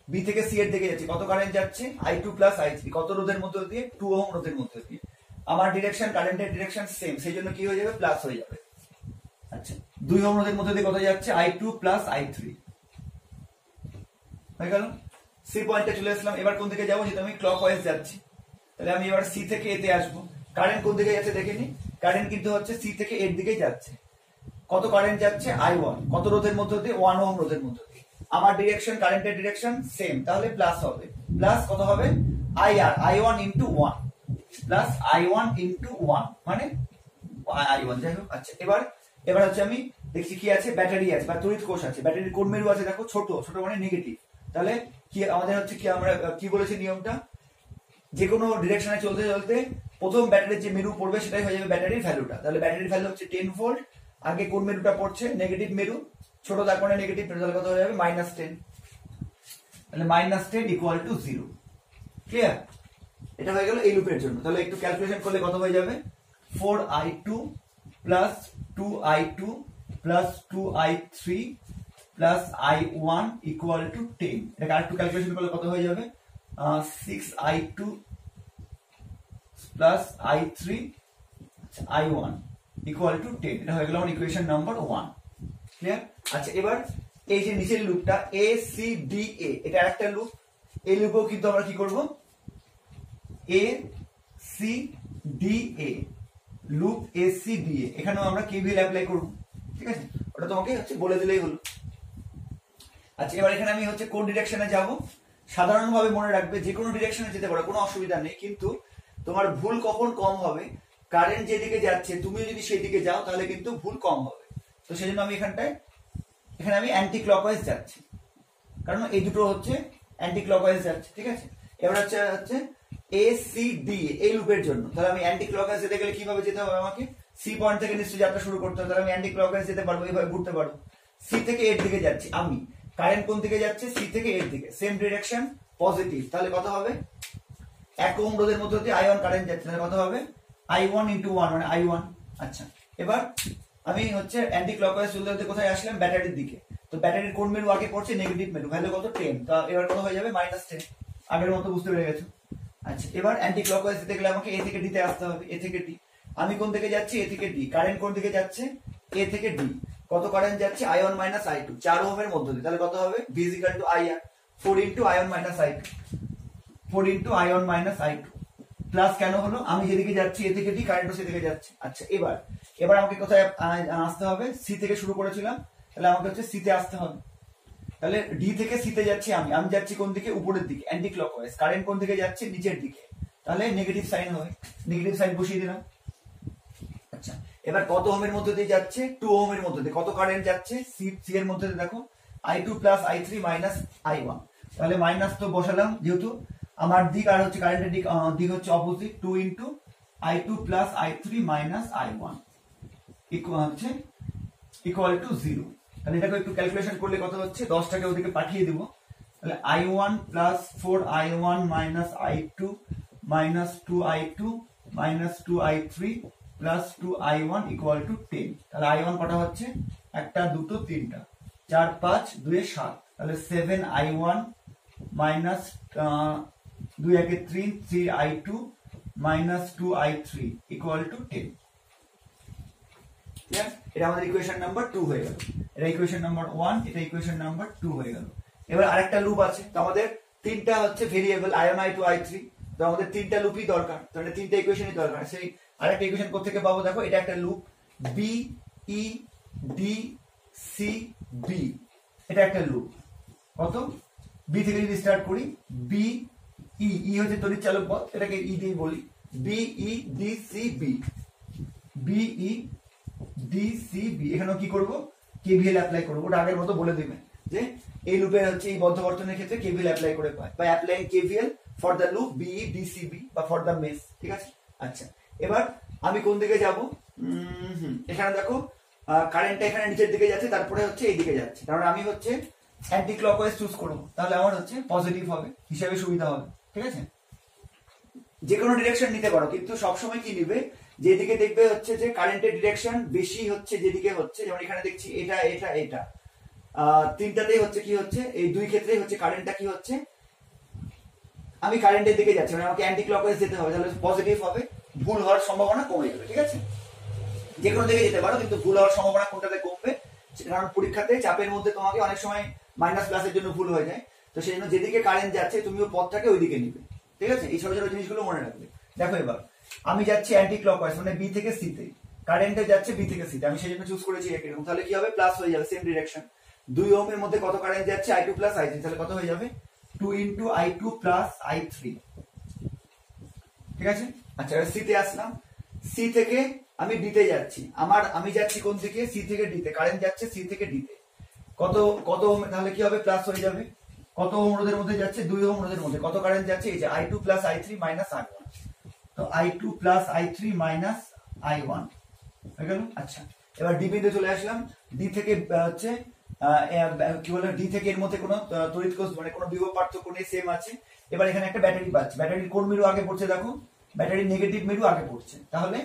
বি থেকে সি এর দিকে যাচ্ছে। কত কারেন্ট যাচ্ছে, I2 প্লাস I3, কত রোধের মধ্য দিয়ে, 2 ওহম রোধের মধ্য দিয়ে। আমার ডিরেকশন, কারেন্টের ডিরেকশন সেম, সেই জন্য কি হয়ে যাবে, প্লাস হয়ে যাবে। আচ্ছা, 2 ওহম রোধের মধ্যে দিয়ে কত যাচ্ছে, I2 প্লাস I3 হয়ে গেল। সি পয়েন্টে চলে আসলাম। এবার কোন দিকে যাবো, যেহেতু আমি ক্লকওয়াইজ যাচ্ছি, তাহলে আমি এবার সি থেকে এতে আসবো। কারেন্ট কোন দিকে যাচ্ছে দেখে নি, কারেন্ট কিন্তু হচ্ছে সি থেকে এর দিকে যাচ্ছে। কত কারেন্ট যাচ্ছে, I1, কত রোধের মধ্য দিয়ে, 1 ওহম রোধের মধ্য দিয়ে। আমার ডিরেকশন, কারেন্টের ডিরেকশন সেম, তাহলে প্লাস হবে। প্লাস কত হবে, IR, I1 into 1 plus I1 into 1 মানে I1, যাই হোক। আচ্ছা, এবার হচ্ছে আমি দেখছি কি আছে, ব্যাটারি আছে বা তড়িৎ কোষ আছে। ব্যাটারির কোন মেরু আছে দেখো, ছোট মানে নেগেটিভ। তাহলে কি আমাদের হচ্ছে কি, আমরা কি বলেছি নিয়মটা, যে কোনো ডিরেকশনে চলতে চলতে প্রথম ব্যাটারির যে মেরু পড়বে সেটাই হয়ে যাবে ব্যাটারির ভ্যালুটা। তাহলে ব্যাটারির ভ্যালু হচ্ছে 10 ভোল্ট, আগে কোন মেরুটা পড়ছে, নেগেটিভ মেরু, ছোট তার মানে নেগেটিভ মেরু, তাহলে কত হয়ে যাবে, -10। তাহলে -10 ইকুয়াল টু 0, ক্লিয়ার। এটা হয়ে গেল এই লুপের জন্য। তাহলে একটু ক্যালকুলেশন করলে কত হয়ে যাবে, 4I2 plus 2I2 plus 2I3 plus I1 equal to 10। এটা আরেকটু ক্যালকুলেশন করলে কত হয়ে যাবে, 6I2 plus I3 I1 equal to 10। এটা হয়ে গেল আমার ইকুয়েশন নাম্বার 1, ক্লিয়ার। আচ্ছা, এবার এই যে নিচের লুপটা ACDA, এটা একটা লুপ। এই লুপেও কিন্তু আমরা কি করব, ACDA লুপ, ACDA এখানেও আমরা কেভিএল অ্যাপ্লাই করব, ঠিক আছে। ওটা তোমাকে হচ্ছে বলে দিলেই হলো। আচ্ছা, এবার এখানে আমি হচ্ছে কোন ডিরেকশনে যাব, সাধারণভাবে মনে রাখবে যে কোনো ডিরেকশনে যেতে পারো, কোনো অসুবিধা নেই। কিন্তু তোমার ভুল কখন কম হবে, কারেন্ট যেদিকে যাচ্ছে তুমি যদি সেই দিকে যাও তাহলে কিন্তু ভুল কম হবে। তো সেই জন্য আমি এখানে আমি অ্যান্টি ক্লকওয়াইজ যাচ্ছি, কারণ এই দুটো হচ্ছে অ্যান্টি ক্লকওয়াইজ যাচ্ছে, ঠিক আছে। এবার হচ্ছে ACDA এই লুপের জন্য। তাহলে আমি অ্যান্টি ক্লকওয়াইজ যেতে গেলে কিভাবে যেতে হবে, আমাকে সি পয়েন্ট থেকে নিশ্চয়ই যাত্রা শুরু করতে হবে। তাহলে আমি অ্যান্টি ক্লকওয়াইজ যেতে পারবো, এইভাবে ঘুরতে পারবো। সি থেকে এর দিকে যাচ্ছি আমি, কারেন্ট কোন দিকে যাচ্ছে, সি থেকে এর দিকে, সেম ডিরেকশন, পজিটিভ। তাহলে কত হবে, 1 ওহম রোধের মধ্যে দিয়ে I1 কারেন্ট যাচ্ছে, তাহলে কত হবে, I1 ইন্টু 1 মানে I1। আচ্ছা, এবার আমি হচ্ছে অ্যান্টি ক্লকওয়াইজ চলতে কোথায় আসলাম, ব্যাটারির দিকে। তো ব্যাটারির কোন মেরু আগে পড়ছে, নেগেটিভ মেরু, ভ্যালু কত, 10। তো এবার কত হয়ে যাবে, -10, আগের মতো বুঝতে পেরে গেছো। আচ্ছা, এবার অ্যান্টি ক্লকওয়াইজ যেতে গেলে আমাকে এ থেকে ডি তে আসতে হবে, এ থেকে ডি। আমি কোন দিকে যাচ্ছি, এ থেকে ডি। কারেন্ট কোন দিকে যাচ্ছে, এ থেকে ডি। কত কারেন্ট যাচ্ছে, I1 মাইনাস I2, 4 ওহমের মধ্যে দিয়ে। তাহলে কত হবে, V equal to IR, 4 into I1 minus I2, 4 into I1 minus I2। Plus কেন হলো, আমি যেদিকে যাচ্ছি এ থেকে ডি, কারেন্টও সেদিকে যাচ্ছে। আচ্ছা, এবার আমাকে কোথায় আসতে হবে, সি থেকে শুরু করেছিলাম, তাহলে আমাকে হচ্ছে সি তে আসতে হবে। তাহলে ডি থেকে সি তে যাচ্ছি আমি যাচ্ছি কোন দিকে, উপরের দিকে, অ্যান্টি ক্লকওয়াইজ। কারেন্ট কোন দিকে যাচ্ছে, নিচের দিকে, তাহলে নেগেটিভ সাইন হবে, নেগেটিভ সাইন বসিয়ে দিলাম। আচ্ছা, এবার কত ওহমের মধ্যে দিয়ে যাচ্ছে, 2 ওহমের মধ্যে দিয়ে। কত কারেন্ট যাচ্ছে, সি এর মধ্যে দিয়ে দেখো, I2 plus I3 minus I1। তাহলে মাইনাস তো বসালাম, যেহেতু আমার দিক আর হচ্ছে কারেন্টের দিক হচ্ছে opposite, 2 into I2 plus I3 minus I1 equal to 0। তাহলে এটাকে একটু ক্যালকুলেশন করলে কত হচ্ছে, 10টাকে ওদিকে পাঠিয়ে দিব, তাহলে I1 plus 4I1 minus I2 minus 2I2 minus 2I3 plus 2I1 equal to 10। তাহলে I1 কটা হচ্ছে, 1 2 3টা, 4 5 2 7, তাহলে 7I1 minus 2 1 3 3I2 minus 2I3 equal to 10। এটা আমাদের ইকুয়েশন নাম্বার 2 হয়ে গেল। এটা ইকুয়েশন নাম্বার 1, এটা ইকুয়েশন নাম্বার 2 হয়ে গেল। এবার আরেকটা লুপ আছে, তো আমাদের তিনটা হচ্ছে ভেরিয়েবল I1 I2 I3, তো আমাদের তিনটা লুপই দরকার, তাহলে তিনটা ইকুয়েশনই দরকার। সেই আরেকটা ইকুয়েশন কোথা থেকে পাবো, দেখো এটা একটা loop B E D C B, এটা একটা লুপ। কত, B থেকে যদি স্টার্ট করি, B E হচ্ছে তড়িৎ চালক পথ, এটাকে E দিয়ে বলি, B E D C B, B E D C B। এখানেও কি করব, KVL অ্যাপ্লাই করব। ওটা আগের মতো বলে দিবেন যে এই লুপের হচ্ছে এই বদ্ধবর্তনের ক্ষেত্রে KVL অ্যাপ্লাই করে পায়, বা applying KVL for the loop B E D C B বা ফর দ্য মেশ, ঠিক আছে। আচ্ছা, এবার আমি কোন দিকে যাব, এখানে দেখো কারেন্টটা এখানে নিচের দিকে যাচ্ছে, তারপরে হচ্ছে এই দিকে যাচ্ছে, কারণ আমি হচ্ছে অ্যান্টি ক্লকওয়াইজ চুজ করব, তাহলে আমার হচ্ছে পজিটিভ হবে, হিসাবে সুবিধা হবে, ঠিক আছে। যে কোনো ডিরেকশন নিতে পারো, কিন্তু সবসময় কি নিবে, যেদিকে দেখবে হচ্ছে যে কারেন্টের ডিরেকশন বেশি হচ্ছে, যেদিকে হচ্ছে, যেমন এখানে দেখছি এটা এটা এটা তিনটাতেই হচ্ছে কি হচ্ছে, এই দুই ক্ষেত্রেই হচ্ছে কারেন্টটা কি হচ্ছে, আমি কারেন্টের দিকে যাচ্ছি, মানে আমাকে অ্যান্টি ক্লকওয়াইজ যেতে হবে, তাহলে পজিটিভ হবে, ভুল হওয়ার সম্ভাবনা কমে যাবে, ঠিক আছে। যে কোনো দিকে যেতে পারো, কিন্তু ভুল হওয়ার সম্ভাবনা কোনটাতে কমবে, কারণ পরীক্ষাতে চাপের মধ্যে তোমাকে অনেক সময় মাইনাস প্লাসের জন্য ভুল হয়ে যায়, তো সেই জন্য যেদিকে কারেন্ট যাচ্ছে তুমিও পথটাকে ওইদিকে নিবে, ঠিক আছে। এই ছোট ছোট জিনিসগুলো মনে রাখবে। দেখো এবার আমি যাচ্ছি অ্যান্টি ক্লকওয়াইজ, মানে বি থেকে সি তে, কারেন্টে যাচ্ছে বি থেকে সি তে, আমি সেই জন্য চুজ করেছি এরকম, তাহলে কি হবে, প্লাস হয়ে যাবে, সেম ডিরেকশন। 2 ওহমের মধ্যে কত কারেন্ট যাচ্ছে, I2 প্লাস I3, তাহলে কত হয়ে যাবে, 2 ইন্টু I2 প্লাস I3, ঠিক আছে। আচ্ছা, সি তে আসলাম, সি থেকে আমি ডি তে যাচ্ছি, আমি যাচ্ছি কোন দিকে, সি থেকে ডি তে, কারেন্ট যাচ্ছে সি থেকে ডি তে, কত কত ওহম, তাহলে কি হবে, প্লাস হয়ে যাবে, কত ওহম রোধের মধ্যে যাচ্ছে, 2 ওহম রোধের মধ্যে কত কারেন্ট যাচ্ছে, এই যে I2 plus I3 minus I1, তো I2 plus I3 minus I1 হয়ে গেল। আচ্ছা, এবার ডি বিন্দু চলে আসলাম, ডি থেকে হচ্ছে কি বলে, ডি থেকে এর মধ্যে কোনো তড়িৎ কোষ মানে কোনো বিভব পার্থক্য নেই, সেম আছে। এবার এখানে একটা ব্যাটারি পাচ্ছি, ব্যাটারির কোন মেরু আগে পড়ছে, দেখো ব্যাটারির নেগেটিভ মেরু আগে পড়ছে, তাহলে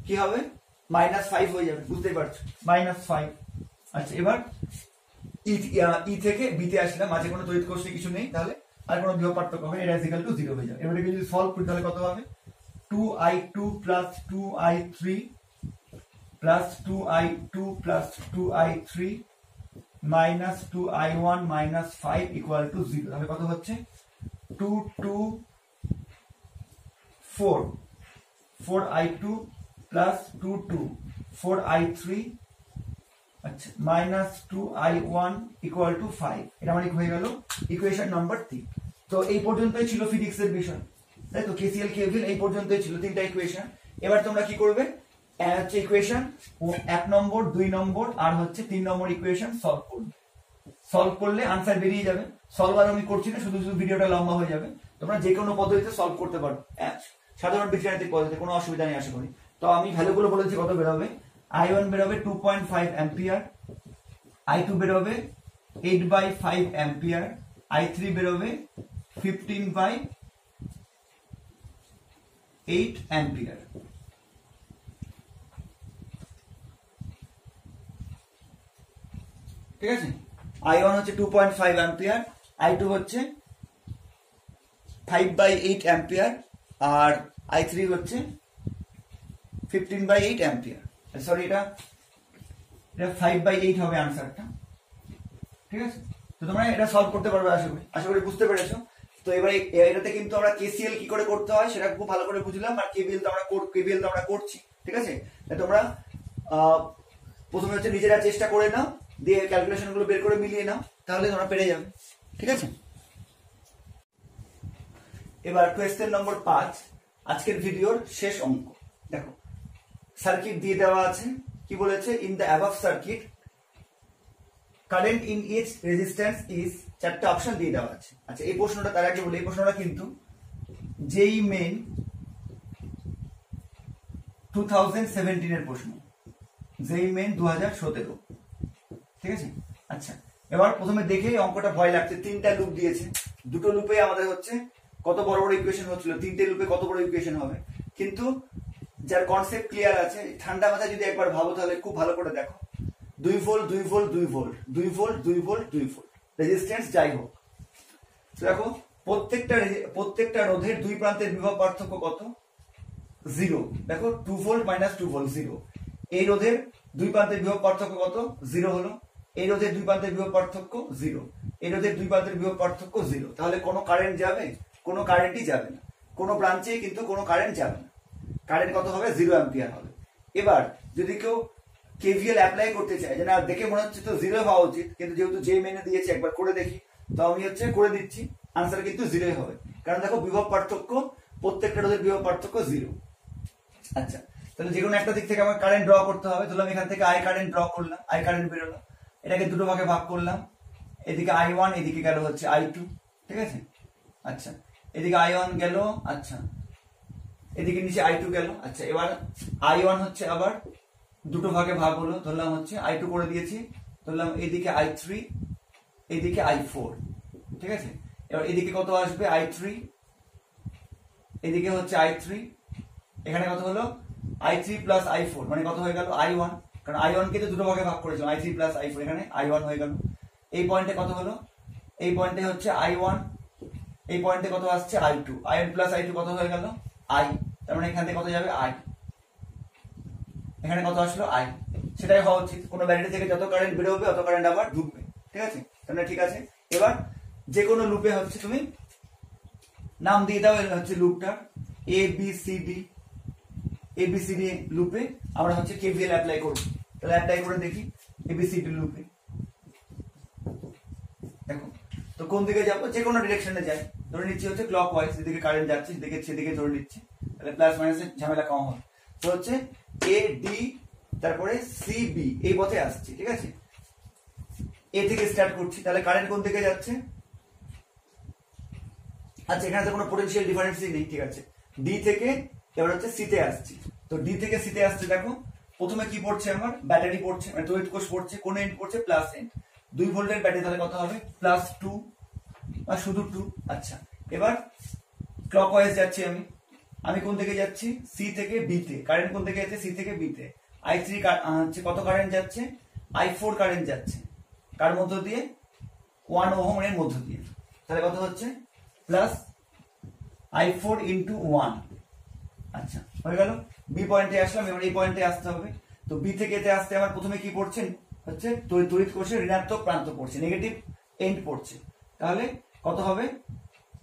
কি হবে, -5 হয়ে যাবে, বুঝতেই পারছো, -5। আচ্ছা, এবার ই থেকে বি তে আসলাম, মাঝে কোনো তড়িৎ কোষ কিছু নেই, তাহলে আর কোনো বিভব পার্থক্য হবে, এটা ইকুয়াল টু 0 হয়ে যাবে। এবারে যদি সলভ করি তাহলে কত হবে, 2I2 plus 2I3 plus 2I2 plus 2I3 minus 2I1 minus 5 equal to 0। তাহলে কত হচ্ছে, 2 2 4 4I2 প্লাস 2 2 4I3, আচ্ছা, মাইনাস 2I1 ইকুয়াল টু 5। এটা মানে হয়ে গেল ইকুয়েশন নাম্বার 3। তো এই পর্যন্তই ছিল ফিজিক্সের বিষয়, তাই তো, KCL KVL এই পর্যন্তই ছিল, তিনটা ইকুয়েশন। এবার তোমরা কি করবে, হচ্ছে ইকুয়েশন 1 নম্বর 2 নম্বর আর হচ্ছে 3 নম্বর ইকুয়েশন সলভ করবে, সলভ করলে আনসার বেরিয়ে যাবে। সলভ আর আমি করছি না, শুধু শুধু ভিডিওটা লম্বা হয়ে যাবে, তোমরা যে কোনো পদ্ধতিতে সলভ করতে পারো, সাধারণ বীজগাণিতিক পদ্ধতিতে, কোনো অসুবিধা নেই আশা করি। তো আমি ভ্যালুগুলো বলেছি, কত বেরোবে, I1 বেরোবে 2.5 অ্যাম্পিয়ার, I2 বেরোবে 8/5 অ্যাম্পিয়ার, I3 বেরোবে 15/8 অ্যাম্পিয়ার। ঠিক আছে, I1 হচ্ছে 2.5 অ্যাম্পিয়ার, I2 হচ্ছে 5/8 অ্যাম্পিয়ার, আর I3 হচ্ছে 15/8 অ্যাম্পিয়ার। সরি, এটা 5/8 হবে আনসারটা, ঠিক আছে। তো তোমরা এটা সলভ করতে পারবে, আশা করি বুঝতে পেরেছো। তো এবারে এটাতে কিন্তু আমরা KCL কি করে করতে হয় সেটা খুব ভালো করে বুঝলাম, আর KVL তো আমরা করছি, ঠিক আছে। তোমরা প্রথমে হচ্ছে নিজেরা চেষ্টা করে নাও, দিয়ে ক্যালকুলেশন গুলো বের করে মিলিয়ে নাও, তাহলে তোমরা পেরে যাবে, ঠিক আছে। এবার কোয়েশ্চেন নম্বর 5, আজকের ভিডিওর শেষ অঙ্ক। দেখো সার্কিট দিয়ে দেওয়া আছে, কি বলেছে, in the above circuit current in each resistance is, চারটা অপশন দিয়ে দেওয়া আছে। আচ্ছা এই প্রশ্নটা তার আগে বলি, এই প্রশ্নটা কিন্তু যেই মেন 2017 এর প্রশ্ন, যেই মেন 2017, ঠিক আছে। আচ্ছা এবার প্রথমে দেখে অঙ্কটা ভয় লাগছে, তিনটা লুপ দিয়েছে, দুটো লুপে আমাদের হচ্ছে কত বড় বড় ইকুয়েশন হচ্ছিল, তিনটে লুপে কত বড় ইকুয়েশন হবে। কিন্তু যার কনসেপ্ট ক্লিয়ার আছে, ঠান্ডা মাথায় যদি একবার ভাবো তাহলে খুব ভালো করে দেখো, 2 volt 2 volt 2 volt 2 volt 2 volt 2 volt resistance যাই হোক, দেখো প্রত্যেকটা রোধের দুই প্রান্তের বিভব পার্থক্য কত, 0। দেখো 2 ভোল্ট মাইনাস 2 ভোল্ট 0। এই রোধের দুই প্রান্তের বিভব পার্থক্য কত, 0 হলো। এই রোধের দুই প্রান্তের বিভব পার্থক্য 0, এই রোধের দুই প্রান্তের বিভব পার্থক্য 0। তাহলে কোনো কারেন্ট যাবে, কোনো কারেন্টই যাবে না, কোনো ব্রাঞ্চে কিন্তু কোনো কারেন্ট যাবে না। কারেন্ট কত হবে, 0 অ্যাম্পিয়ার হবে। এবার যদি কেউ কেভিএল অ্যাপ্লাই করতে চায়, যে না দেখে মনে হচ্ছে তো 0 হওয়া উচিত, কিন্তু যেহেতু যে মেনে দিয়েছে একবার করে দেখি, তো আমি হচ্ছে করে দিচ্ছি, আনসার কিন্তু 0 হবে। কারণ দেখো বিভব পার্থক্য, প্রত্যেকটা রোধের বিভব পার্থক্য 0। আচ্ছা তাহলে যে কোনো একটা দিক থেকে আমার কারেন্ট ড্র করতে হবে। ধরলাম এখান থেকে আই কারেন্ট ড্র করলাম, আই কারেন্ট বেরোলো, এটাকে দুটো ভাগে ভাগ করলাম, এদিকে I1, এদিকে গেল হচ্ছে I2, ঠিক আছে। আচ্ছা এদিকে I1 গেল, আচ্ছা এদিকে নিচে I2 গেল। আচ্ছা এবার I1 হচ্ছে আবার দুটো ভাগে ভাগ হলো, ধরলাম হচ্ছে I2 করে দিয়েছি, ধরলাম এদিকে I3, এদিকে I4, ঠিক আছে। এবার এদিকে কত আসবে, I3, এদিকে হচ্ছে I3, এখানে কত হলো I3 প্লাস I4, মানে কত হয়ে গেল I1, কারণ I1 কে তো দুটো ভাগে ভাগ করেছিলাম, I3 প্লাস I4, এখানে I1 হয়ে গেল। এই পয়েন্টে কত হলো, এই পয়েন্টে হচ্ছে I1, এই পয়েন্টে কত আসছে I2, I1 প্লাস I2 কত হয়ে গেল I, তার মানে এখান থেকে কত যাবে I, এখানে কত আসলো I, সেটাই হওয়া উচিত। কোনো ব্যাটারি থেকে যত কারেন্ট বেরোবে অত কারেন্ট আবার ঢুকবে, ঠিক আছে। তাহলে ঠিক আছে, এবার যে কোনো লুপে হচ্ছে তুমি নাম দিয়ে দাও, হচ্ছে লুপটা ABCD, ABCD লুপে আমরা হচ্ছে KVL অ্যাপ্লাই করব। তাহলে অ্যাপ্লাই করে দেখি ABCD লুপে, দেখো তো কোন দিকে যাবো, যে কোনো ডিরেকশনে যাই, ধরে নিচ্ছি হচ্ছে ক্লকওয়াইজ, যেদিকে কারেন্ট যাচ্ছে সেদিকে ধরে নিচ্ছি, তাহলে প্লাস মাইনাসের ঝামেলা কম হবে। তো হচ্ছে AD তারপরে CB এই পথে আসছে, ঠিক আছে। এ থেকে স্টার্ট করছি, তাহলে কারেন্ট কোন দিকে যাচ্ছে, আচ্ছা এখানে তো কোনো পোটেনশিয়াল ডিফারেন্সই নেই, ঠিক আছে। ডি থেকে এবার হচ্ছে সিতে আসছি, তো ডি থেকে সিতে আসছে, দেখো প্রথমে কি পড়ছে আমার, ব্যাটারি পড়ছে, মানে তড়িৎ কোষ পড়ছে, কোন এন্ড পড়ছে, প্লাস এন্ড, 2 ভোল্টের ব্যাটারি, তাহলে কত হবে +2 বা শুধু 2। আচ্ছা এবার ক্লকওয়াইজ যাচ্ছি আমি কোন থেকে যাচ্ছি, সি থেকে বি তে, কারেন্ট কোন থেকে যাচ্ছে, সি থেকে বি তে। I3 হচ্ছে কত কারেন্ট যাচ্ছে, I4 কারেন্ট যাচ্ছে, কার মধ্য দিয়ে, 1 ওহম এর মধ্য দিয়ে, তাহলে কত হচ্ছে প্লাস I4 ইন্টু 1। আচ্ছা হয়ে গেল, বি পয়েন্টে আসলাম, এবার এই পয়েন্টে আসতে হবে। তো বি থেকে এতে আসতে আমার প্রথমে কি পড়ছে, হচ্ছে তড়িৎ কোষের ঋণাত্মক প্রান্ত পড়ছে, নেগেটিভ এন্ড পড়ছে, তাহলে কত হবে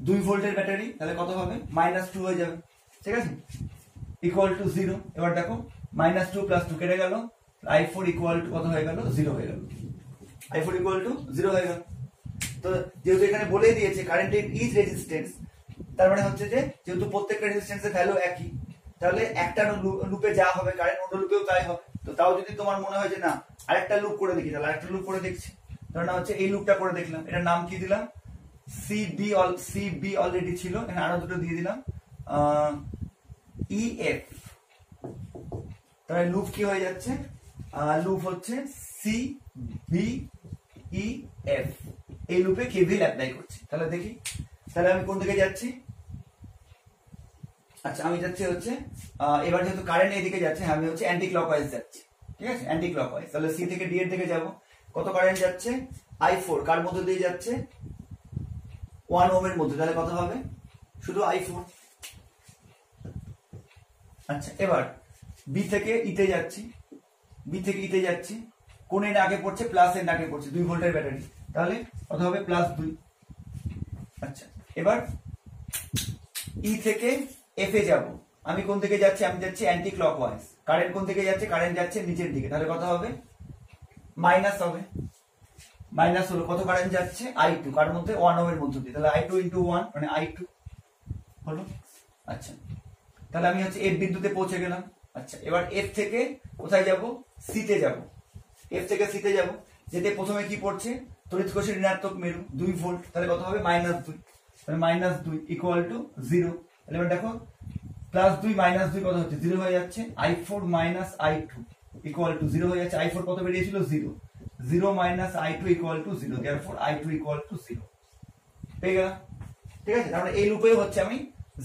2 ভোল্টের ব্যাটারি, তাহলে কত হবে -2 হয়ে যাবে, ঠিক আছে, ইকুয়াল টু 0। এবার দেখো -2 + 2 কেটে গেল, I4 ইকুয়াল টু কত হয়ে গেল, 0 হয়ে গেল, I4 ইকুয়াল টু 0 হয়ে গেল। তো যেহেতু এখানে বলেই দিয়েছে কারেন্ট ইন ইচ রেজিস্ট্যান্স, তার মানে হচ্ছে যে যেহেতু প্রত্যেকটা রেজিস্ট্যান্সের ভ্যালু একই, তাহলে একটা লুপে যা হবে কারেন্ট অন্য লুপেও তাই হবে। তো তাও যদি তোমার মনে হয় যে না আরেকটা লুপ করে দেখি, তাহলে আরেকটা লুপ করে দেখছি। ধর না হচ্ছে এই লুপটা করে দেখলাম, এটার নাম কি দিলাম, CB অলরেডি ছিল, এখানে আরো দুটো দিয়ে দিলাম EF, তাহলে লুপ কি হয়ে যাচ্ছে, লুপ হচ্ছে CBEF, এই লুপে KVL অ্যাপ্লাই করছি। তাহলে দেখি, তাহলে আমি কোন দিকে যাচ্ছি, আচ্ছা আমি যাচ্ছি হচ্ছে এবার যেহেতু কারেন্ট এদিকে যাচ্ছে, আমি হচ্ছে অ্যান্টি ক্লকওয়াইজ যাচ্ছি, ঠিক আছে, অ্যান্টি ক্লকওয়াইজ। তাহলে সি থেকে ডি এর দিকে যাব, কত কারেন্ট যাচ্ছে, I4, কার মধ্যে দিয়ে যাচ্ছে, 1 ওহম এর মধ্যে, তাহলে কত হবে শুধু I4। আচ্ছা এবার বি থেকে ইতে যাচ্ছি, বি থেকে ইতে যাচ্ছি, কোন এন্ড আগে পড়ছে, প্লাস এন্ড আগে পড়ছে, 2 ভোল্টের ব্যাটারি, তাহলে কত হবে +2। আচ্ছা এবার ই থেকে এফ এ যাব, আমি কোন দিকে যাচ্ছি, আমি যাচ্ছি অ্যান্টি ক্লকওয়াইজ, কারেন্ট কোন দিকে যাচ্ছে, কারেন্ট যাচ্ছে নিচের দিকে, তাহলে কত হবে মাইনাস হবে, মাইনাস হলো, কত কারেন্ট যাচ্ছে I2, কার মধ্যে 1 ওহম এর মধ্যে দিয়ে, তাহলে I2 ইন্টু 1 মানে I2 হলো। আচ্ছা তাহলে আমি হচ্ছে এফ বিন্দুতে পৌঁছে গেলাম। আচ্ছা এবার এফ থেকে কোথায় যাব, সি তে যাব, এফ থেকে সি তে যাব, যেতে প্রথমে কি পড়ছে, তড়িৎ কোষের ঋণাত্মক মেরু 2 ভোল্ট, তাহলে কত হবে -2, তাহলে -2 ইকুয়াল টু 0। তাহলে এবার দেখো +2 -2 কত হচ্ছে 0 হয়ে যাচ্ছে, I4 - I2 ইকুয়াল টু 0 হয়ে যাচ্ছে, I4 কত বেরিয়েছিল 0, 0 - I2 equal to 0, therefore I2 equal to 0 পেয়ে গেলাম। ঠিক আছে, তাহলে এই লুপেও হচ্ছে আমি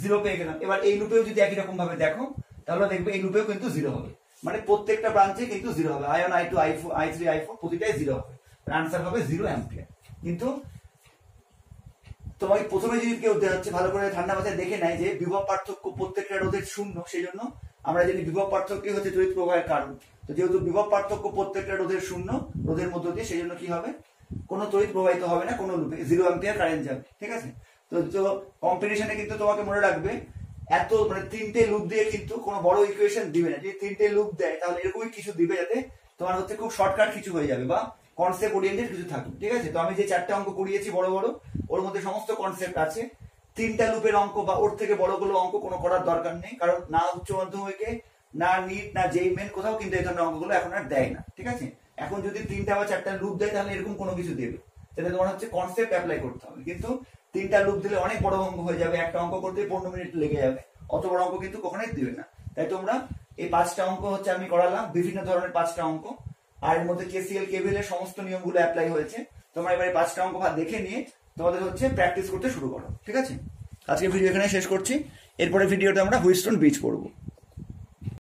0 পেয়ে গেলাম। এবার এই লুপেও যদি একই রকম ভাবে দেখো তাহলে দেখবে এই লুপেও কিন্তু 0 হবে, মানে প্রত্যেকটা ব্রাঞ্চে কিন্তু 0 হবে, I1 I2 I4 I3 I4 প্রতিটাই 0 হবে, আনসার হবে 0 অ্যাম্পিয়ার। কিন্তু তোমাকে প্রথমে যদি কেউ হচ্ছে ভালো করে ঠান্ডা মাথায় দেখে নেয় যে বিভব পার্থক্য প্রত্যেকটা রোধের 0, সেই জন্য আমরা জানি বিভব পার্থক্যই হচ্ছে তড়িৎ প্রবাহের কারণ। তো যেহেতু বিভব পার্থক্য প্রত্যেকটা রোধের 0, রোধের মধ্য দিয়ে, সেই জন্য কি হবে, কোনো তড়িৎ প্রবাহিত হবে না, কোনো লুপে 0 অ্যাম্পিয়ার কারেন্ট যাবে। ঠিক আছে, তো কম্পিটিশনে কিন্তু তোমাকে মনে রাখবে এত মানে 3টে লুপ দিয়ে কিন্তু কোনো বড় ইকুয়েশন দিবে না, যদি 3টে লুপ দেয় তাহলে এরকমই কিছু দিবে যাতে তোমার হচ্ছে খুব শর্টকাট কিছু হয়ে যাবে বা কনসেপ্ট ওরিয়েন্টেড কিছু থাকবে। ঠিক আছে, তো আমি যে 4টে অঙ্ক করিয়েছি বড় বড়, ওর মধ্যে সমস্ত কনসেপ্ট আছে। 3টা লুপের অঙ্ক বা ওর থেকে বড় গুলো অঙ্ক কোনো করার দরকার নেই, কারণ না উচ্চ মাধ্যমিকে না নিট না জেই মেন কোথাও কিন্তু এই ধরনের অঙ্কগুলো এখন আর দেয় না। ঠিক আছে, এখন যদি 3টা বা 4টা লুপ দেয় তাহলে এরকম কোনো কিছু দেবে, তাহলে তোমার হচ্ছে কনসেপ্ট অ্যাপ্লাই করতে হবে। কিন্তু 3টা লুপ দিলে অনেক বড় অঙ্ক হয়ে যাবে, একটা অঙ্ক করতে 15 মিনিট লেগে যাবে, অত বড় অঙ্ক কিন্তু কখনোই দিবে না। তাই তোমরা এই 5টা অঙ্ক হচ্ছে আমি করালাম, বিভিন্ন ধরনের 5টা অঙ্ক, আর এর মধ্যে কেসিএল কেভিএল এর সমস্ত নিয়মগুলো অ্যাপ্লাই হয়েছে। তোমরা এবারে 5টা অঙ্ক দেখে নিয়ে তোমাদের হচ্ছে প্র্যাকটিস করতে শুরু করো। ঠিক আছে, আজকে ভিডিও এখানে শেষ করছি, এরপরে ভিডিওতে আমরা হুইটস্টোন ব্রিজ পড়বো।